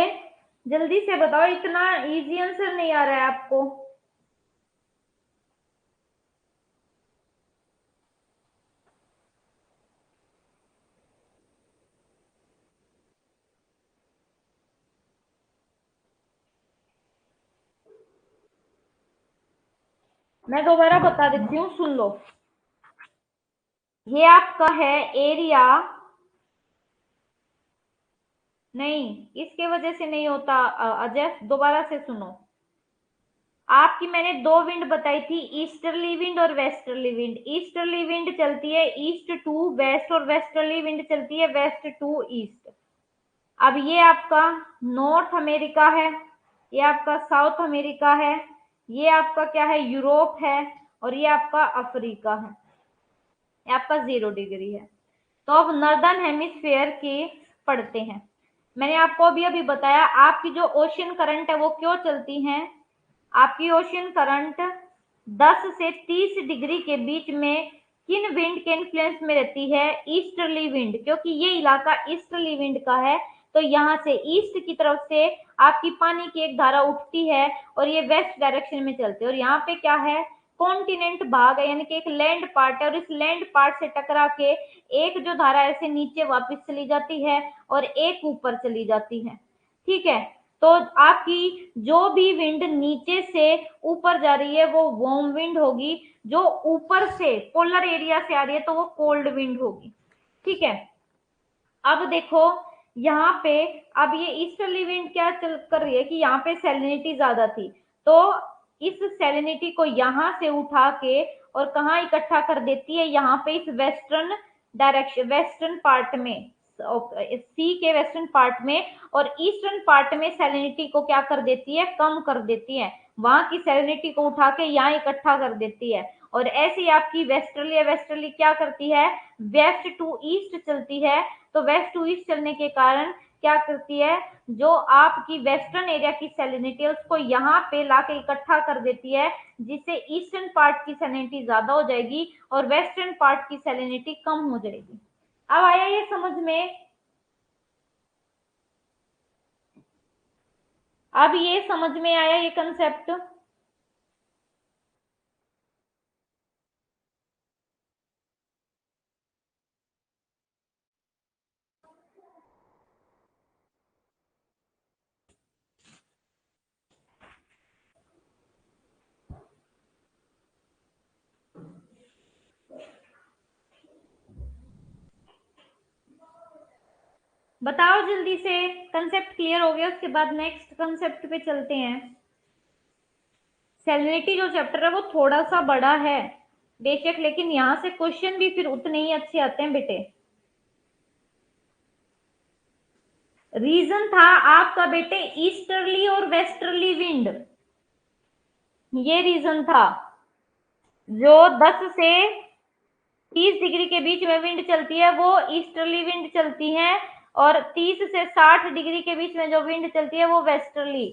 जल्दी से बताओ, इतना इजी आंसर नहीं आ रहा है आपको? मैं दोबारा बता देती हूँ, सुन लो। ये आपका है एरिया, नहीं, इसके वजह से नहीं होता अजय, दोबारा से सुनो। आपकी मैंने दो विंड बताई थी, ईस्टर्ली विंड और वेस्टर्ली विंड। ईस्टर्ली विंड चलती है ईस्ट टू वेस्ट और वेस्टर्ली विंड चलती है वेस्ट टू ईस्ट। अब ये आपका नॉर्थ अमेरिका है, ये आपका साउथ अमेरिका है, ये आपका क्या है, यूरोप है, और ये आपका अफ्रीका है। ये आपका 0 डिग्री है। तो अब नॉर्दर्न हेमिस्फेयर की पढ़ते हैं। मैंने आपको अभी अभी बताया आपकी जो ओशियन करंट है वो क्यों चलती हैं। आपकी ओशियन करंट 10 से 30 डिग्री के बीच में किन विंड के इन्फ्लुएंस में रहती है? ईस्टर्ली विंड, क्योंकि ये इलाका ईस्टर्ली विंड का है। तो यहाँ से ईस्ट की तरफ से आपकी पानी की एक धारा उठती है और ये वेस्ट डायरेक्शन में चलती है, और यहाँ पे क्या है, कॉन्टिनेंट भाग है, यानी कि एक लैंड पार्ट है, और इस लैंड पार्ट से टकरा के एक जो धारा ऐसे नीचे वापस चली जाती है और एक ऊपर चली जाती है। ठीक है, तो आपकी जो भी विंड नीचे से ऊपर जा रही है वो वार्म विंड होगी, जो ऊपर से पोलर एरिया से आ रही है तो वो कोल्ड विंड होगी। ठीक है, अब देखो यहाँ पे, अब ये ईस्टर्ली विंड क्या चल कर रही है कि यहाँ पे सैलिनिटी ज्यादा थी, तो इस सैलिनिटी को यहाँ से उठा के और कहाँ इकट्ठा कर देती है, यहाँ पे इस वेस्टर्न डायरेक्शन, वेस्टर्न पार्ट में, सी के वेस्टर्न पार्ट में, और ईस्टर्न पार्ट में सैलिनिटी को क्या कर देती है, कम कर देती है, वहां की सैलिनिटी को उठा के यहाँ इकट्ठा कर देती है। और ऐसे ही आपकी वेस्टर्ली, वेस्टर्ली क्या करती है, वेस्ट टू ईस्ट चलती है। तो वेस्ट टू ईस्ट चलने के कारण क्या करती है, जो आपकी वेस्टर्न एरिया की सैलिनिटी है उसको यहाँ पे लाके इकट्ठा कर देती है, जिससे ईस्टर्न पार्ट की सैलिनिटी ज्यादा हो जाएगी और वेस्टर्न पार्ट की सैलिनिटी कम हो जाएगी। अब आया ये समझ में? अब ये समझ में आया ये कंसेप्ट? बताओ जल्दी से, कंसेप्ट क्लियर हो गया? उसके बाद नेक्स्ट कंसेप्ट पे चलते हैं। सैलिनिटी जो चैप्टर है वो थोड़ा सा बड़ा है बेशक, लेकिन यहाँ से क्वेश्चन भी फिर उतने ही अच्छे आते हैं बेटे। रीजन था आपका बेटे ईस्टर्ली और वेस्टर्ली विंड, ये रीजन था। जो 10 से 30 डिग्री के बीच में विंड चलती है वो ईस्टर्ली विंड चलती है, और 30 से 60 डिग्री के बीच में जो विंड चलती है वो वेस्टर्ली।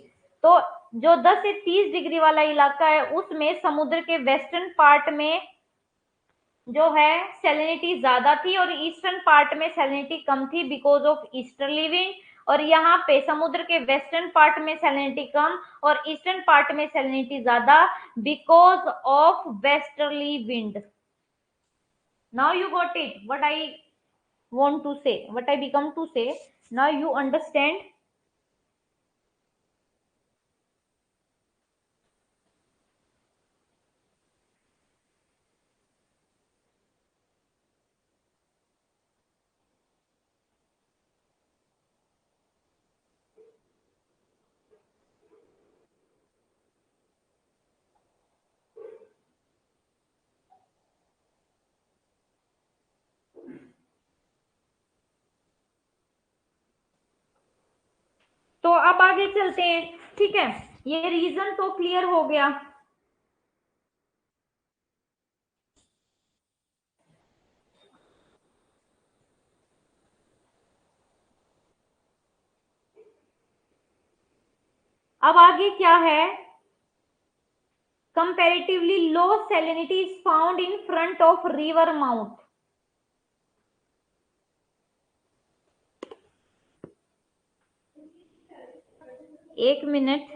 तो जो 10 से 30 डिग्री वाला इलाका है उसमें समुद्र के वेस्टर्न पार्ट में जो है सैलिनिटी ज्यादा थी और ईस्टर्न पार्ट में सैलिनिटी कम थी बिकॉज ऑफ ईस्टर्ली विंड। और यहाँ पे समुद्र के वेस्टर्न पार्ट में सैलिनिटी कम और ईस्टर्न पार्ट में सैलिनिटी ज्यादा because of westerly wind. Now you got it what I want to say, what I become to say, now you understand। तो अब आगे चलते हैं, ठीक है, ये रीजन तो क्लियर हो गया। अब आगे क्या है, comparatively low salinity is found in front of river mouth. एक मिनट,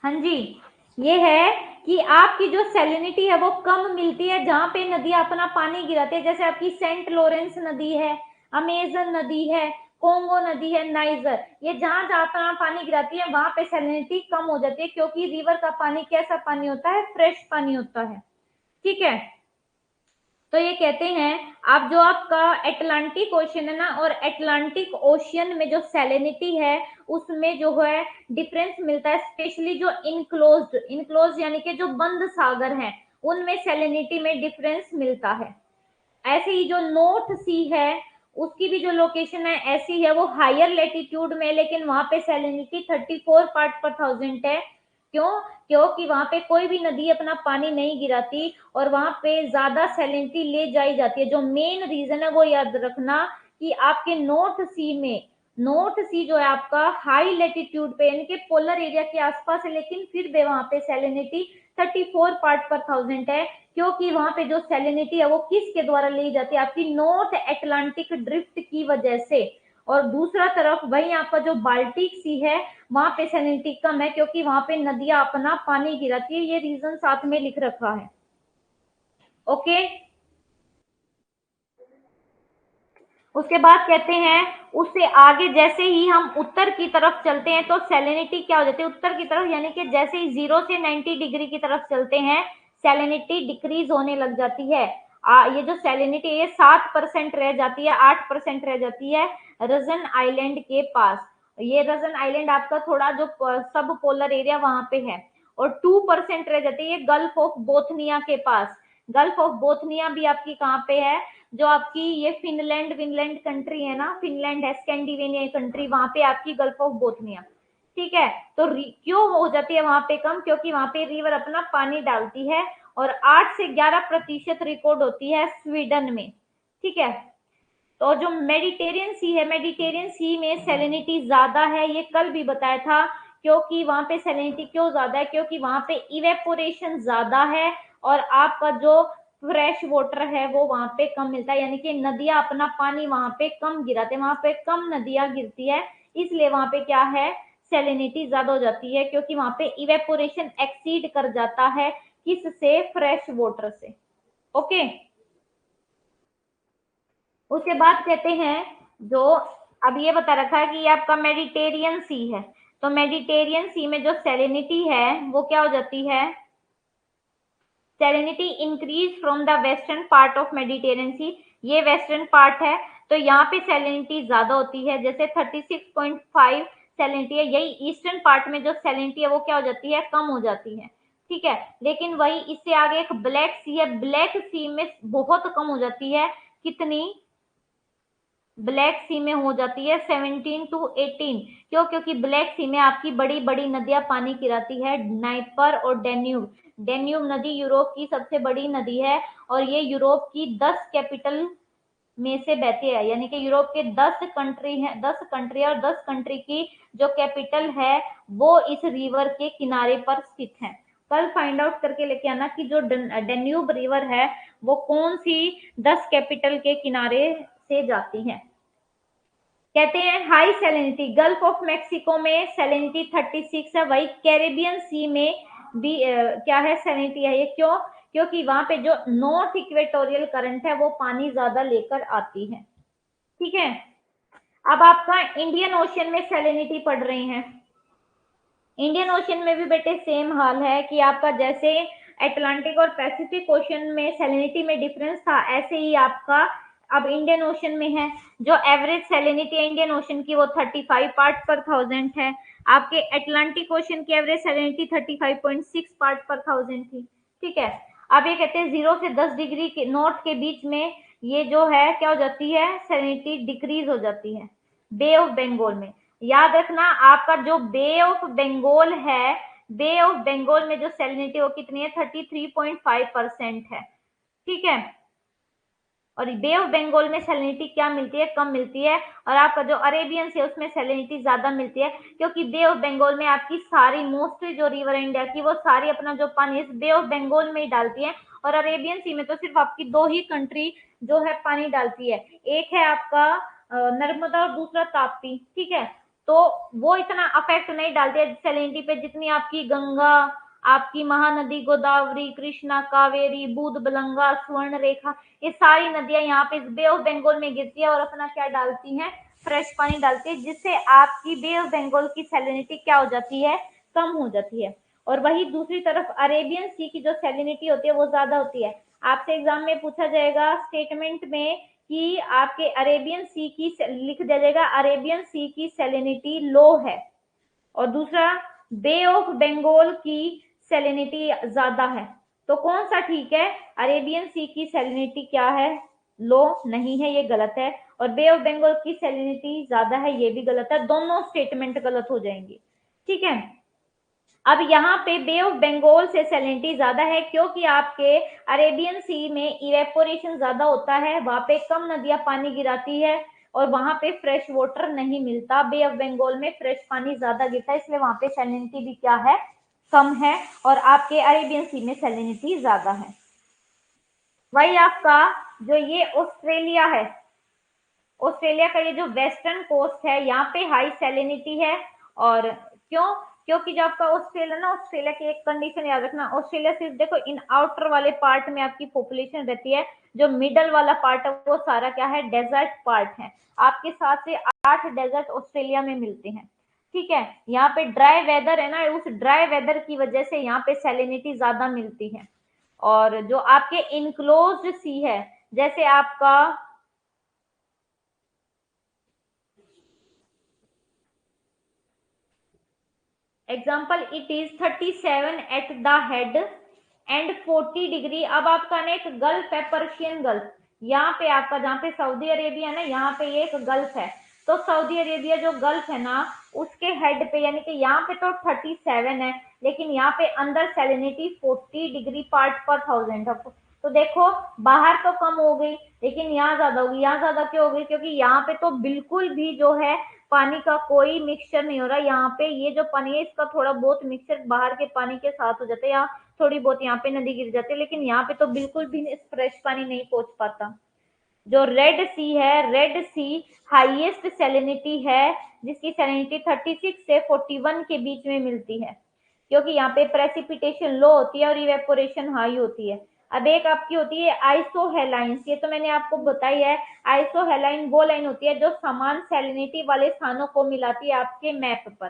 हाँ जी, ये है कि आपकी जो सैलिनिटी है वो कम मिलती है जहां पे नदियां अपना पानी गिराती है, जैसे आपकी सेंट लॉरेंस नदी है, अमेजन नदी है, कोंगो नदी है, नाइजर, ये जहां जहां अपना पानी गिराती है वहां पे सैलिनिटी कम हो जाती है क्योंकि रिवर का पानी कैसा पानी होता है, फ्रेश पानी होता है, ठीक है। तो ये कहते हैं, आप जो आपका एटलांटिक ओशियन है ना, और एटलांटिक ओशियन में जो सैलिनिटी है उसमें जो है डिफरेंस मिलता है, स्पेशली जो इनक्लोज यानी कि जो बंद सागर है उनमें सैलिनिटी में डिफरेंस मिलता है। ऐसे ही जो नॉर्थ सी है उसकी भी जो लोकेशन है ऐसी है, वो हायर लेटीट्यूड में, लेकिन वहां पे सैलिनिटी 34 पार्ट पर थाउजेंड है। क्यों? क्योंकि वहां पे कोई भी नदी अपना पानी नहीं गिराती और वहां पे ज्यादा सैलिनिटी ले जाई जाती है। जो मेन रीजन है वो याद रखना कि आपके नॉर्थ सी में, नॉर्थ सी जो है आपका हाई लेटीट्यूड पे यानी कि पोलर एरिया के आसपास है, लेकिन फिर भी वहां पे सैलिनिटी 34 पार्ट पर थाउजेंड है क्योंकि वहां पे जो सैलिनिटी है वो किसके द्वारा ली जाती है, आपकी नॉर्थ एटलांटिक ड्रिफ्ट की वजह से। और दूसरा तरफ वही आपका जो बाल्टिक सी है वहां पे सैलिनिटी कम है क्योंकि वहां पे नदियां अपना पानी गिराती है, ये रीजन साथ में लिख रखा है। ओके, उसके बाद कहते हैं उससे आगे जैसे ही हम उत्तर की तरफ चलते हैं तो सैलिनिटी क्या हो जाती है उत्तर की तरफ, यानी कि जैसे ही 0 से 90 डिग्री की तरफ चलते हैं सैलिनिटी डिक्रीज होने लग जाती है। ये जो सैलिनिटी है 7% रह जाती है, 8% रह जाती है रजन आइलैंड के पास। ये रजन आइलैंड आपका थोड़ा जो सब पोलर एरिया वहां पे है। और 2% रह जाती है गल्फ ऑफ बोथनिया के पास। गल्फ ऑफ बोथनिया भी आपकी कहाँ पे है, जो आपकी ये फिनलैंड कंट्री है ना, फिनलैंड है स्कैंडिनेवियन कंट्री, वहां पे आपकी गल्फ ऑफ बोथनिया, ठीक है। तो क्यों हो जाती है वहां पे कम, क्योंकि वहां पे रिवर अपना पानी डालती है। और 8 से 11% रिकॉर्ड होती है स्वीडन में, ठीक है। तो जो मेडिटेरियन सी है, मेडिटेरियन सी में सैलिनिटी ज्यादा है, ये कल भी बताया था। क्योंकि वहां पे सैलिनिटी क्यों ज्यादा है, क्योंकि वहां पे इवेपोरेशन ज्यादा है और आपका जो फ्रेश वाटर है वो वहां पे कम मिलता है, यानी कि नदियां अपना पानी वहां पे कम गिराते हैं, वहां पे कम नदियां गिरती है, इसलिए वहां पे क्या है, सैलिनिटी ज्यादा हो जाती है क्योंकि वहां पे इवेपोरेशन एक्सीड कर जाता है किससे, फ्रेश वाटर से। ओके, उसके बाद कहते हैं जो अब ये बता रखा है कि ये आपका मेडिटेरियन सी है, तो मेडिटेरियन सी में जो सैलिनिटी है वो क्या हो जाती है, salinity increase from the western part of Mediterranean Sea, ये वेस्टर्न पार्ट है, तो यहाँ पे सैलिनिटी ज्यादा होती है, जैसे 36.5 सैलिनिटी है। यही ईस्टर्न पार्ट में जो सैलिनिटी है वो क्या हो जाती है, कम हो जाती है, ठीक है। लेकिन वही इससे आगे एक ब्लैक सी है, ब्लैक सी में बहुत कम हो जाती है, कितनी, ब्लैक सी में हो जाती है 17 to 18। क्यों? क्योंकि ब्लैक सी में आपकी बड़ी बड़ी नदियां पानी गिराती है, नाइपर और डेन्यूब। डेन्यूब नदी यूरोप की सबसे बड़ी नदी है और ये यूरोप की 10 कैपिटल में से बहती है, यानी कि यूरोप के 10 कंट्री हैं, 10 कंट्री और 10 कंट्री की जो कैपिटल है वो इस रिवर के किनारे पर स्थित है। कल फाइंड आउट करके लेके आना कि जो डेन्यूब रिवर है वो कौन सी 10 कैपिटल के किनारे से जाती है। कहते हैं high salinity, gulf of Mexico में सैलिनिटी 36 है, वही कैरेबियन सी में भी क्या है, सैलिनिटी है। ये क्यों? क्योंकि वहां पे जो नॉर्थ इक्वेटोरियल करंट है वो पानी ज्यादा लेकर आती है। ठीक है, अब आपका इंडियन ओशन में सैलिनिटी पढ़ रहे हैं। इंडियन ओशन में भी बेटे सेम हाल है कि आपका जैसे अटलांटिक और पैसिफिक ओशन में सैलिनिटी में डिफरेंस था, ऐसे ही आपका अब इंडियन ओशन में है। जो एवरेज सैलिनिटी है इंडियन ओशन की वो 35 पार्ट पर थाउजेंड है। आपके अटलांटिक ओशन की एवरेज सैलिनिटी 35.6 पार्ट पर थाउजेंड थी। ठीक है, अब ये कहते हैं 0 से 10 डिग्री के नॉर्थ के बीच में ये जो है क्या हो जाती है, सैलिनिटी डिक्रीज हो जाती है। बे ऑफ बंगाल में याद रखना, आपका जो बे ऑफ बंगाल है, बे ऑफ बंगाल में जो सैलिनिटी वो कितनी है, 33.5% है। ठीक है, और बे ऑफ बंगाल में सैलिनिटी क्या मिलती है, कम मिलती है। और आपका जो अरेबियन सी उसमें सैलिनिटी ज्यादा मिलती है, क्योंकि बे ऑफ बंगाल में आपकी सारी मोस्टली जो रिवर इंडिया की वो सारी अपना जो पानी इस बे ऑफ बंगाल में ही डालती है। और अरेबियन सी में तो सिर्फ आपकी 2 ही कंट्री जो है पानी डालती है, एक है आपका नर्मदा और दूसरा ताप्ती। ठीक है, तो वो इतना अफेक्ट नहीं डालती है सैलिनिटी पे जितनी आपकी गंगा, आपकी महानदी गोदावरी, कृष्णा, कावेरी, बूद बलंगा, स्वर्ण रेखा, ये सारी नदियां यहाँ पे बे ऑफ बंगाल में गिरती है और अपना क्या डालती हैं, फ्रेश पानी डालती है, जिससे आपकी बे ऑफ बंगाल की सैलिनिटी क्या हो जाती है, कम हो जाती है। और वही दूसरी तरफ अरेबियन सी की जो सैलिनिटी होती है वो ज्यादा होती है। आपसे एग्जाम में पूछा जाएगा स्टेटमेंट में कि आपके अरेबियन सी की लिख दिया जाएगा अरेबियन सी की सैलिनिटी लो है, और दूसरा बे ऑफ बंगाल की सैलिनिटी ज्यादा है। तो कौन सा ठीक है, अरेबियन सी की सैलिनिटी क्या है, लो नहीं है, ये गलत है। और बे ऑफ बंगाल की सैलिनिटी ज्यादा है, ये भी गलत है। दोनों स्टेटमेंट गलत हो जाएंगे। ठीक है, अब यहाँ पे बे ऑफ बंगाल से सैलिनिटी ज्यादा है क्योंकि आपके अरेबियन सी में इवेपोरेशन ज्यादा होता है, वहां पे कम नदियां पानी गिराती है और वहां पे फ्रेश वाटर नहीं मिलता। बे ऑफ बंगाल में फ्रेश पानी ज्यादा गिरता है, इसलिए वहां पे सैलिनिटी भी क्या है, कम है। और आपके अरेबियन सी में सैलिनिटी ज्यादा है। वही आपका जो ये ऑस्ट्रेलिया है, ऑस्ट्रेलिया का ये जो वेस्टर्न कोस्ट है यहाँ पे हाई सैलिनिटी है। और क्यों? क्योंकि जो आपका ऑस्ट्रेलिया ना, ऑस्ट्रेलिया की एक कंडीशन याद रखना, ऑस्ट्रेलिया सिर्फ देखो इन आउटर वाले पार्ट में आपकी पॉपुलेशन रहती है, जो मिडल वाला पार्ट है वो सारा क्या है, डेजर्ट पार्ट है। आपके 7 से 8 डेजर्ट ऑस्ट्रेलिया में मिलते हैं। ठीक है, यहाँ पे ड्राई वेदर है ना, उस ड्राई वेदर की वजह से यहाँ पे सैलिनिटी ज्यादा मिलती है। और जो आपके इनक्लोज्ड सी है, जैसे आपका example it is 37 at the head and 40 degree. अब आपका ना एक गल्फ है, पर्शियन गल्फ, यहाँ पे आपका जहाँ पे सऊदी अरेबिया ना, यहाँ पे ये एक गल्फ है। तो सऊदी अरेबिया जो गल्फ है ना, उसके हेड पे यानी कि यहाँ पे तो 37 है, लेकिन यहाँ पे अंदर सैलिनिटी 40 डिग्री पार्ट पर थाउजेंड है। तो देखो बाहर तो कम हो गई, लेकिन यहाँ ज्यादा होगी। यहाँ ज्यादा क्यों हो गई? क्योंकि यहाँ पे तो बिल्कुल भी जो है पानी का कोई मिक्सचर नहीं हो रहा। यहाँ पे ये जो पानी है इसका थोड़ा बहुत मिक्सचर बाहर के पानी के साथ हो जाता है, या थोड़ी बहुत यहाँ पे नदी गिर जाती है, लेकिन यहाँ पे तो बिल्कुल भी फ्रेश पानी नहीं पहुंच पाता। जो रेड सी है, रेड सी हाईएस्ट सैलिनिटी है, जिसकी सैलिनिटी 36 से 41 के बीच में मिलती है, क्योंकि यहाँ पे प्रेसिपिटेशन लो होती है और इवेपोरेशन हाई होती है। अब एक आपकी होती है आइसोहेलाइंस, ये तो मैंने आपको बताई है। आइसोहेलाइन वो लाइन होती है जो समान सैलिनिटी वाले स्थानों को मिलाती है आपके मैप पर।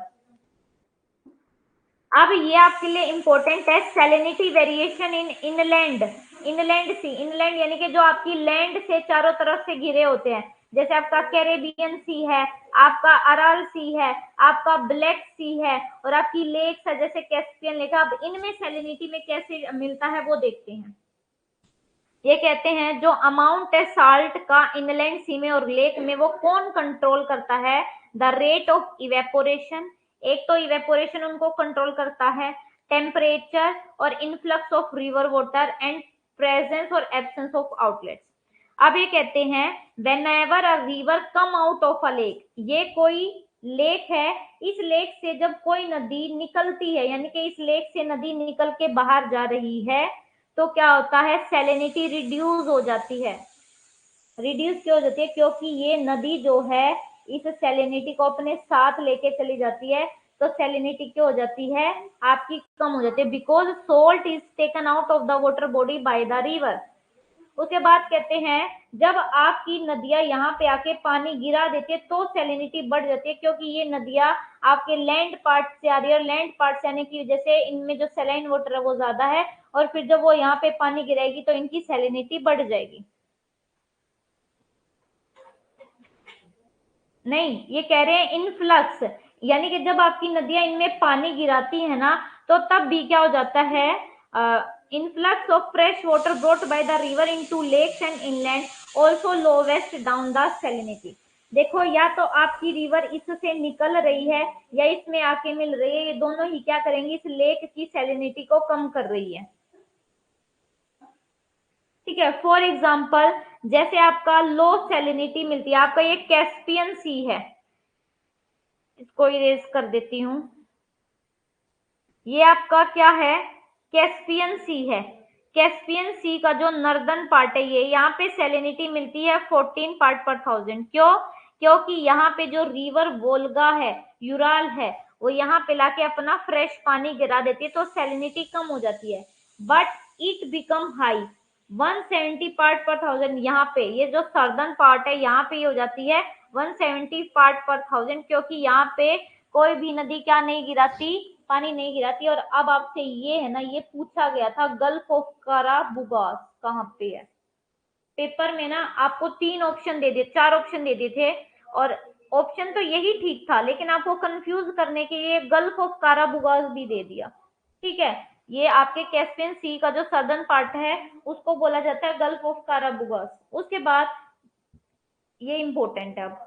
अब ये आपके लिए इंपॉर्टेंट है, salinity variation in inland, inland sea, inland यानी कि जो आपकी लैंड से चारों तरफ से घिरे होते हैं, जैसे आपका कैरेबियन सी है, आपका अराल सी है, आपका ब्लैक सी है, और आपकी लेक्स है जैसे कैस्पियन लेक। अब इनमें सैलिनिटी में कैसे मिलता है वो देखते हैं। ये कहते हैं जो अमाउंट है साल्ट का इनलैंड सी में और लेक में, वो कौन कंट्रोल करता है? द रेट ऑफ इवेपोरेशन, एक तो इवेपोरेशन उनको कंट्रोल करता है, टेम्परेचर और influx of river water and presence और एब्सेंस ऑफ आउटलेट्स। अब ये कहते हैं whenever a river come out of a lake, ये कोई लेक है, इस लेक से जब कोई नदी निकलती है, यानी कि इस लेक से नदी निकल के बाहर जा रही है, तो क्या होता है, सैलिनिटी रिड्यूस हो जाती है। रिड्यूस क्यों हो जाती है, क्योंकि ये नदी जो है इस सैलिनिटी को अपने साथ लेके चली जाती है, तो सैलिनिटी क्यों हो जाती है, आपकी कम हो जाती है, because salt is taken out of the water body by the river. उसके बाद कहते हैं जब आपकी नदियां यहाँ पे आके पानी गिरा देती है तो सैलिनिटी बढ़ जाती है, क्योंकि ये नदियां आपके लैंड पार्ट से आ रही है, और लैंड पार्ट से आने की वजह से इनमें जो सैलाइन वाटर है वो ज्यादा है, और फिर जब वो यहाँ पे पानी गिराएगी तो इनकी सैलिनिटी बढ़ जाएगी। नहीं, ये कह रहे हैं इनफ्लक्स, यानी कि जब आपकी नदियां इनमें पानी गिराती है ना, तो तब भी क्या हो जाता है, influx of fresh water brought by the river into lakes and inland also lowest down the salinity. देखो, या तो आपकी रिवर इससे निकल रही है या इसमें आके मिल रही है, ये दोनों ही क्या करेंगे, इस लेक की सैलिनिटी को कम कर रही है। ठीक है, फॉर एग्जाम्पल जैसे आपका लो सैलिनिटी मिलती है, आपका ये कैस्पियन सी है, इसको इरेज कर देती हूं, ये आपका क्या है, कैस्पियन सी है। कैस्पियन सी का जो नॉर्दर्न पार्ट है, ये यहाँ पे सैलिनिटी मिलती है 14 पार्ट पर थाउजेंड। क्यों, क्योंकि यहाँ पे जो रिवर वोल्गा है, यूराल है, वो यहाँ पे लाके अपना फ्रेश पानी गिरा देती है, तो सैलिनिटी कम हो जाती है, but it become high 170 part पर थाउजेंड। यहाँ पे ये जो सर्दर्न पार्ट है, यहाँ पे हो जाती है 170 पार्ट पर थाउजेंड, क्योंकि यहाँ पे कोई भी नदी क्या नहीं गिराती, पानी नहीं गिराती। और अब आपसे ये है ना, ये पूछा गया था गल्फ ऑफ काराबुगास कहाँ पे है, पेपर में ना आपको 3 ऑप्शन दे दिए, 4 ऑप्शन दे दिए थे, और ऑप्शन तो यही ठीक था, लेकिन आपको कंफ्यूज करने के लिए गल्फ ऑफ काराबुगास भी दे दिया। ठीक है, ये आपके कैस्पियन सी का जो सदर्न पार्ट है उसको बोला जाता है गल्फ ऑफ काराबुगास। उसके बाद ये इंपॉर्टेंट है, अब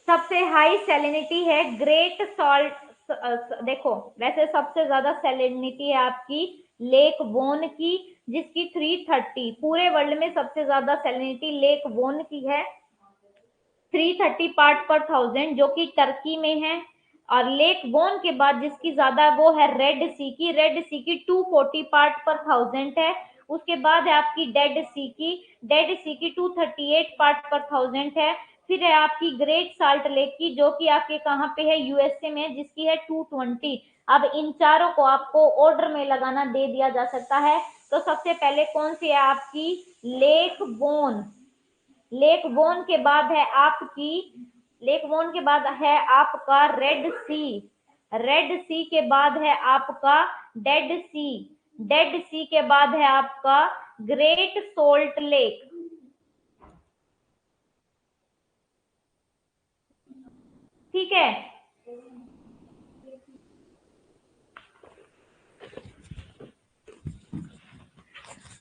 सबसे हाई सैलिनिटी है ग्रेट सॉल्ट, देखो वैसे सबसे ज्यादा सैलिनिटी है आपकी लेक वोन की, जिसकी 330, पूरे वर्ल्ड में सबसे ज्यादा सैलिनिटी लेक वोन की है 330 पार्ट पर थाउजेंड, जो कि टर्की में है। और लेक वोन के बाद जिसकी ज्यादा वो है रेड सी की, रेड सी की 240 पार्ट पर थाउजेंड है। उसके बाद है आपकी डेड सी की, डेड सी की 238 पार्ट पर थाउजेंड है। फिर है आपकी ग्रेट साल्ट लेक की, जो कि आपके कहाँ पे है, यूएसए में, जिसकी है 220। अब इन चारों को आपको ऑर्डर में लगाना दे दिया जा सकता है, तो सबसे पहले कौन सी है आपकी, लेक वोन। लेक वोन के बाद है आपकी, लेक वोन के बाद है आपका रेड सी, रेड सी के बाद है आपका डेड सी, डेड सी के बाद है आपका ग्रेट सोल्ट लेक। ठीक है,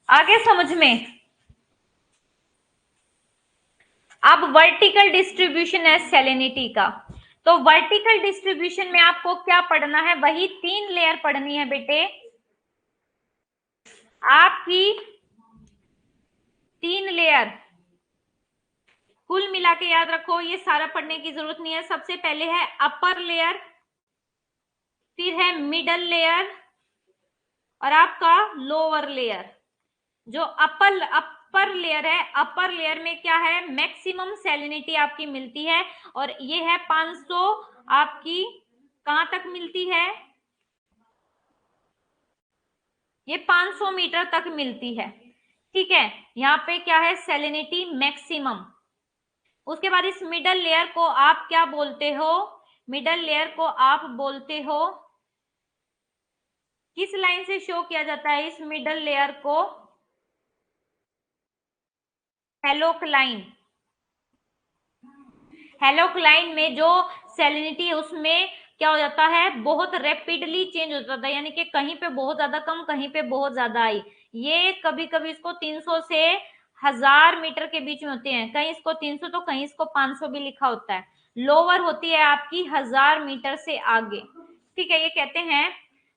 आगे समझ में। अब वर्टिकल डिस्ट्रीब्यूशन है सैलिनिटी का, तो वर्टिकल डिस्ट्रीब्यूशन में आपको क्या पढ़ना है, वही 3 लेयर पढ़नी है बेटे, आपकी 3 लेयर कुल मिला के याद रखो, ये सारा पढ़ने की जरूरत नहीं है। सबसे पहले है अपर लेयर, फिर है मिडल लेयर, और आपका लोअर लेयर। जो अपर लेयर है, अपर लेयर में क्या है, मैक्सिमम सैलिनिटी आपकी मिलती है, और ये है 500, आपकी कहां तक मिलती है, ये 500 मीटर तक मिलती है। ठीक है, यहाँ पे क्या है, सैलिनिटी मैक्सिमम। उसके बाद इस मिडल लेयर को आप क्या बोलते हो, मिडल लेयर को आप बोलते हो, किस लाइन से शो किया जाता है इस मिडल लेयर को, हेलोक्लाइन। हेलोक्लाइन में जो सैलिनिटी है उसमें क्या हो जाता है, बहुत रैपिडली चेंज हो जाता है, यानी कि कहीं पे बहुत ज्यादा कम, कहीं पे बहुत ज्यादा आई। ये कभी कभी इसको 300 से 1000 मीटर के बीच में होते हैं, कहीं इसको 300 तो कहीं इसको 500 भी लिखा होता है। लोअर होती है आपकी 1000 मीटर से आगे। ठीक है, ये कहते हैं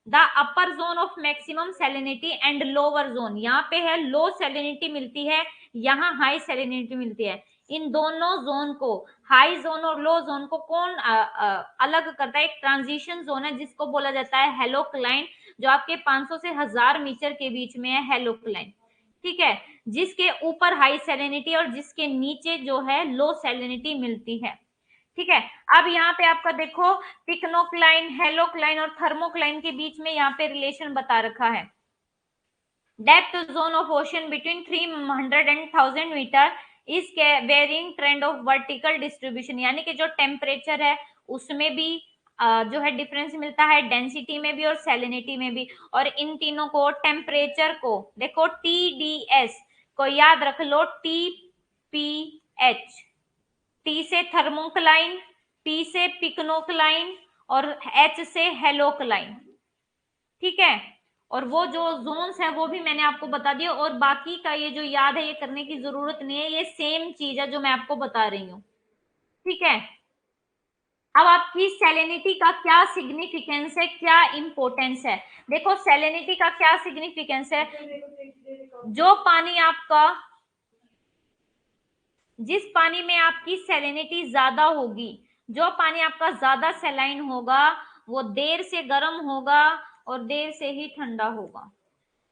the upper zone of maximum salinity and lower zone, यहाँ पे है लो सैलिनिटी मिलती है, यहाँ हाई सैलिनिटी मिलती है। इन दोनों जोन को, हाई जोन और लो जोन को कौन अलग करता है? एक ट्रांजिशन जोन है जिसको बोला जाता है हेलोक्लाइन, जो आपके 500 से 1000 मीटर के बीच में है हेलोक्लाइन। ठीक है, जिसके ऊपर हाई सैलिनिटी और जिसके नीचे जो है लो सैलिनिटी मिलती है। ठीक है, अब यहाँ पे आपका देखो पिक्नोक्लाइन, हेलोक्लाइन और थर्मोक्लाइन के बीच में यहाँ पे रिलेशन बता रखा है। Depth zone of ocean between 300 and 1000 metre is varying trend of vertical distribution, यानी कि जो टेम्परेचर है उसमें भी जो है डिफरेंस मिलता है, डेंसिटी में भी और सैलिनिटी में भी। और इन तीनों को, टेम्परेचर को देखो TDS को याद रख लो, TPH, T से थर्मोक्लाइन, P से पिक्नोक्लाइन और H से हेलोक्लाइन। ठीक है, और वो जो जोन्स है वो भी मैंने आपको बता दिया, और बाकी का ये जो याद है ये करने की जरूरत नहीं है, ये सेम चीज है जो मैं आपको बता रही हूँ। ठीक है, अब आपकी सैलिनिटी का क्या सिग्निफिकेंस है, क्या इंपॉर्टेंस है? देखो सैलिनिटी का क्या सिग्निफिकेंस है, जो पानी आपका, जिस पानी में आपकी सैलिनिटी ज्यादा होगी, जो पानी आपका ज्यादा सैलाइन होगा, वो देर से गर्म होगा और देर से ही ठंडा होगा।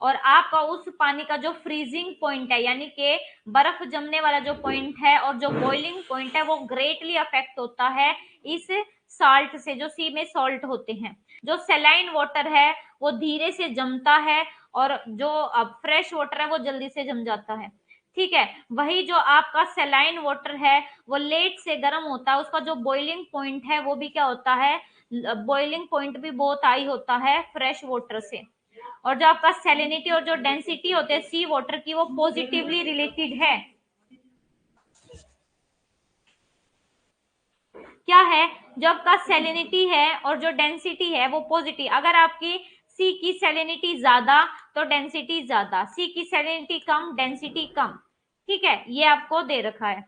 और आपका उस पानी का जो फ्रीजिंग पॉइंट है, यानी कि बर्फ जमने वाला जो पॉइंट है और जो बॉइलिंग पॉइंट है, वो ग्रेटली अफेक्ट होता है इस साल्ट से, जो सी में सॉल्ट होते हैं। जो सेलाइन वाटर है वो धीरे से जमता है और जो फ्रेश वाटर है वो जल्दी से जम जाता है। ठीक है, वही जो आपका सेलाइन वाटर है वो लेट से गर्म होता है, उसका जो बॉइलिंग पॉइंट है वो भी क्या होता है, बॉइलिंग पॉइंट भी बहुत हाई होता है फ्रेश वाटर से। और जो आपका सैलिनिटी और जो डेंसिटी होते हैं सी वाटर की, वो पॉजिटिवली रिलेटेड है। क्या है, जो आपका सैलिनिटी है और जो डेंसिटी है वो पॉजिटिव। अगर आपकी सी की सैलिनिटी ज्यादा तो डेंसिटी ज्यादा, सी की सैलिनिटी कम डेंसिटी कम। ठीक है, ये आपको दे रखा है।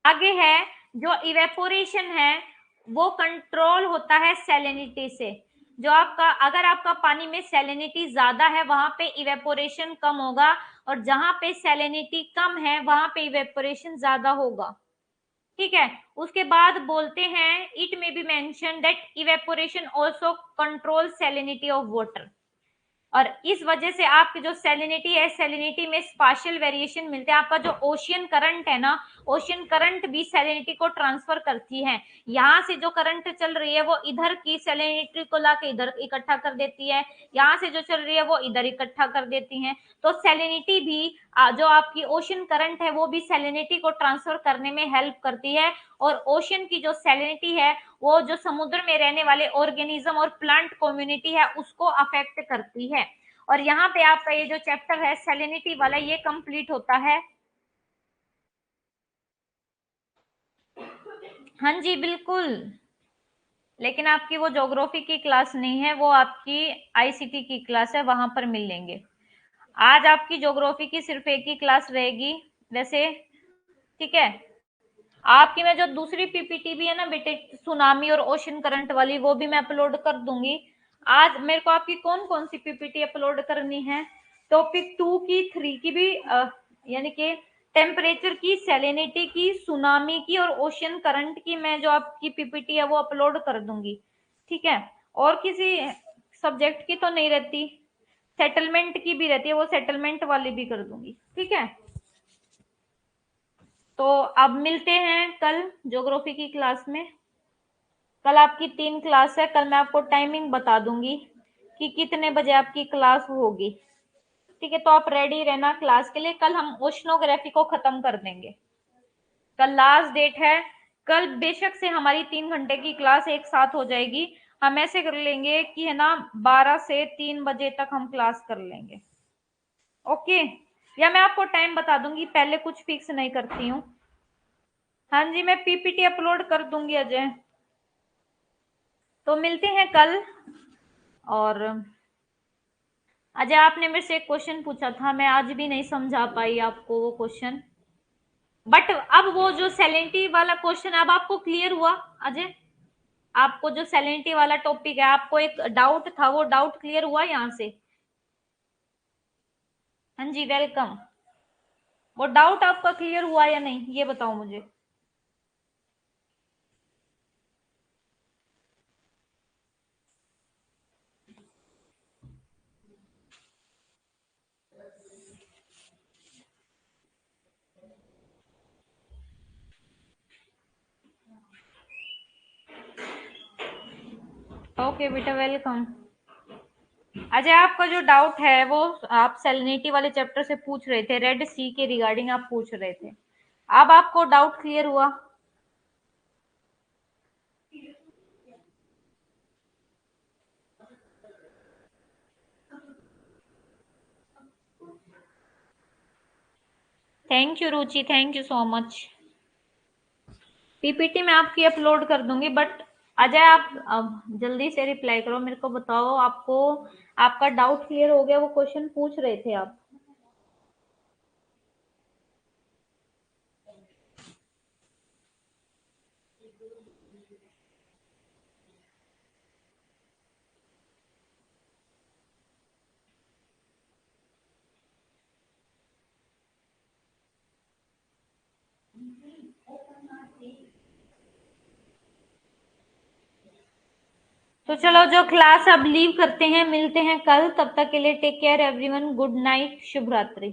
आगे है, जो इवेपोरेशन है वो कंट्रोल होता है सैलिनिटी से। जो आपका, अगर आपका पानी में सैलिनिटी ज्यादा है वहां पे इवेपोरेशन कम होगा, और जहां पे सैलिनिटी कम है वहां पे इवेपोरेशन ज्यादा होगा। ठीक है, उसके बाद बोलते हैं it may be mention that evaporation also control salinity of water. और इस वजह से आपकी जो सैलिनिटी है, सैलिनिटी में स्पाशियल वेरिएशन मिलते हैं। आपका जो ओशियन करंट है ना, ओशियन करंट भी सैलिनिटी को ट्रांसफर करती है। यहाँ से जो करंट चल रही है वो इधर की सैलिनिटी को लाके इधर इकट्ठा कर देती है, यहाँ से जो चल रही है वो इधर इकट्ठा कर देती है। तो सैलिनिटी भी, जो आपकी ओशियन करंट है वो भी सैलिनिटी को ट्रांसफर करने में हेल्प करती है। और ओशियन की जो सैलिनिटी है वो जो समुद्र में रहने वाले ऑर्गेनिज्म और प्लांट कम्युनिटी है उसको अफेक्ट करती है। और यहाँ पे आपका ये जो चैप्टर है सैलिनिटी वाला, ये कंप्लीट होता है। हाँ जी बिल्कुल, लेकिन आपकी वो ज्योग्राफी की क्लास नहीं है, वो आपकी आईसीटी की क्लास है, वहां पर मिल लेंगे। आज आपकी ज्योग्राफी की सिर्फ एक ही क्लास रहेगी वैसे। ठीक है, आपकी मैं जो दूसरी पीपीटी भी है ना बेटे, सुनामी और ओशन करंट वाली, वो भी मैं अपलोड कर दूंगी। आज मेरे को आपकी कौन कौन सी पीपीटी अपलोड करनी है? टॉपिक 2 की, 3 की भी, यानी कि टेम्परेचर की, सैलिनिटी की, सुनामी की और ओशन करंट की, मैं जो आपकी पीपीटी है वो अपलोड कर दूंगी। ठीक है, और किसी सब्जेक्ट की तो नहीं रहती, सेटलमेंट की भी रहती है, वो सेटलमेंट वाली भी कर दूंगी। ठीक है, तो अब मिलते हैं कल ज्योग्राफी की क्लास में। कल आपकी 3 क्लास है, कल मैं आपको टाइमिंग बता दूंगी कि कितने बजे आपकी क्लास होगी। ठीक है, तो आप रेडी रहना क्लास के लिए। कल हम ओशनोग्राफी को खत्म कर देंगे, कल लास्ट डेट है। कल बेशक से हमारी 3 घंटे की क्लास एक साथ हो जाएगी, हम ऐसे कर लेंगे कि है ना 12 से 3 बजे तक हम क्लास कर लेंगे। ओके, या मैं आपको टाइम बता दूंगी, पहले कुछ फिक्स नहीं करती हूँ। हाँ जी, मैं पीपीटी अपलोड कर दूंगी अजय। तो मिलते हैं कल। और अजय, आपने मेरे से एक क्वेश्चन पूछा था, मैं आज भी नहीं समझा पाई आपको वो क्वेश्चन, बट अब वो जो सैलिनिटी वाला क्वेश्चन अब आपको क्लियर हुआ अजय? आपको जो सैलिनिटी वाला टॉपिक है, आपको एक डाउट था, वो डाउट क्लियर हुआ यहाँ से? हाँ जी, वेलकम। वो डाउट आपका क्लियर हुआ या नहीं, ये बताओ मुझे। ओके बेटा, वेलकम। अजय, आपका जो डाउट है वो आप सैलिनिटी वाले चैप्टर से पूछ रहे थे, रेड सी के रिगार्डिंग आप पूछ रहे थे। अब आपको डाउट क्लियर हुआ? Thank you Ruchi, thank you so much. PPT में आपकी अपलोड कर दूंगी, बट अजय आप अब जल्दी से रिप्लाई करो, मेरे को बताओ आपको आपका डाउट क्लियर हो गया? वो क्वेश्चन पूछ रहे थे आप। तो चलो, जो क्लास अब लीव करते हैं, मिलते हैं कल, तब तक के लिए take care everyone, good night, शुभ रात्रि।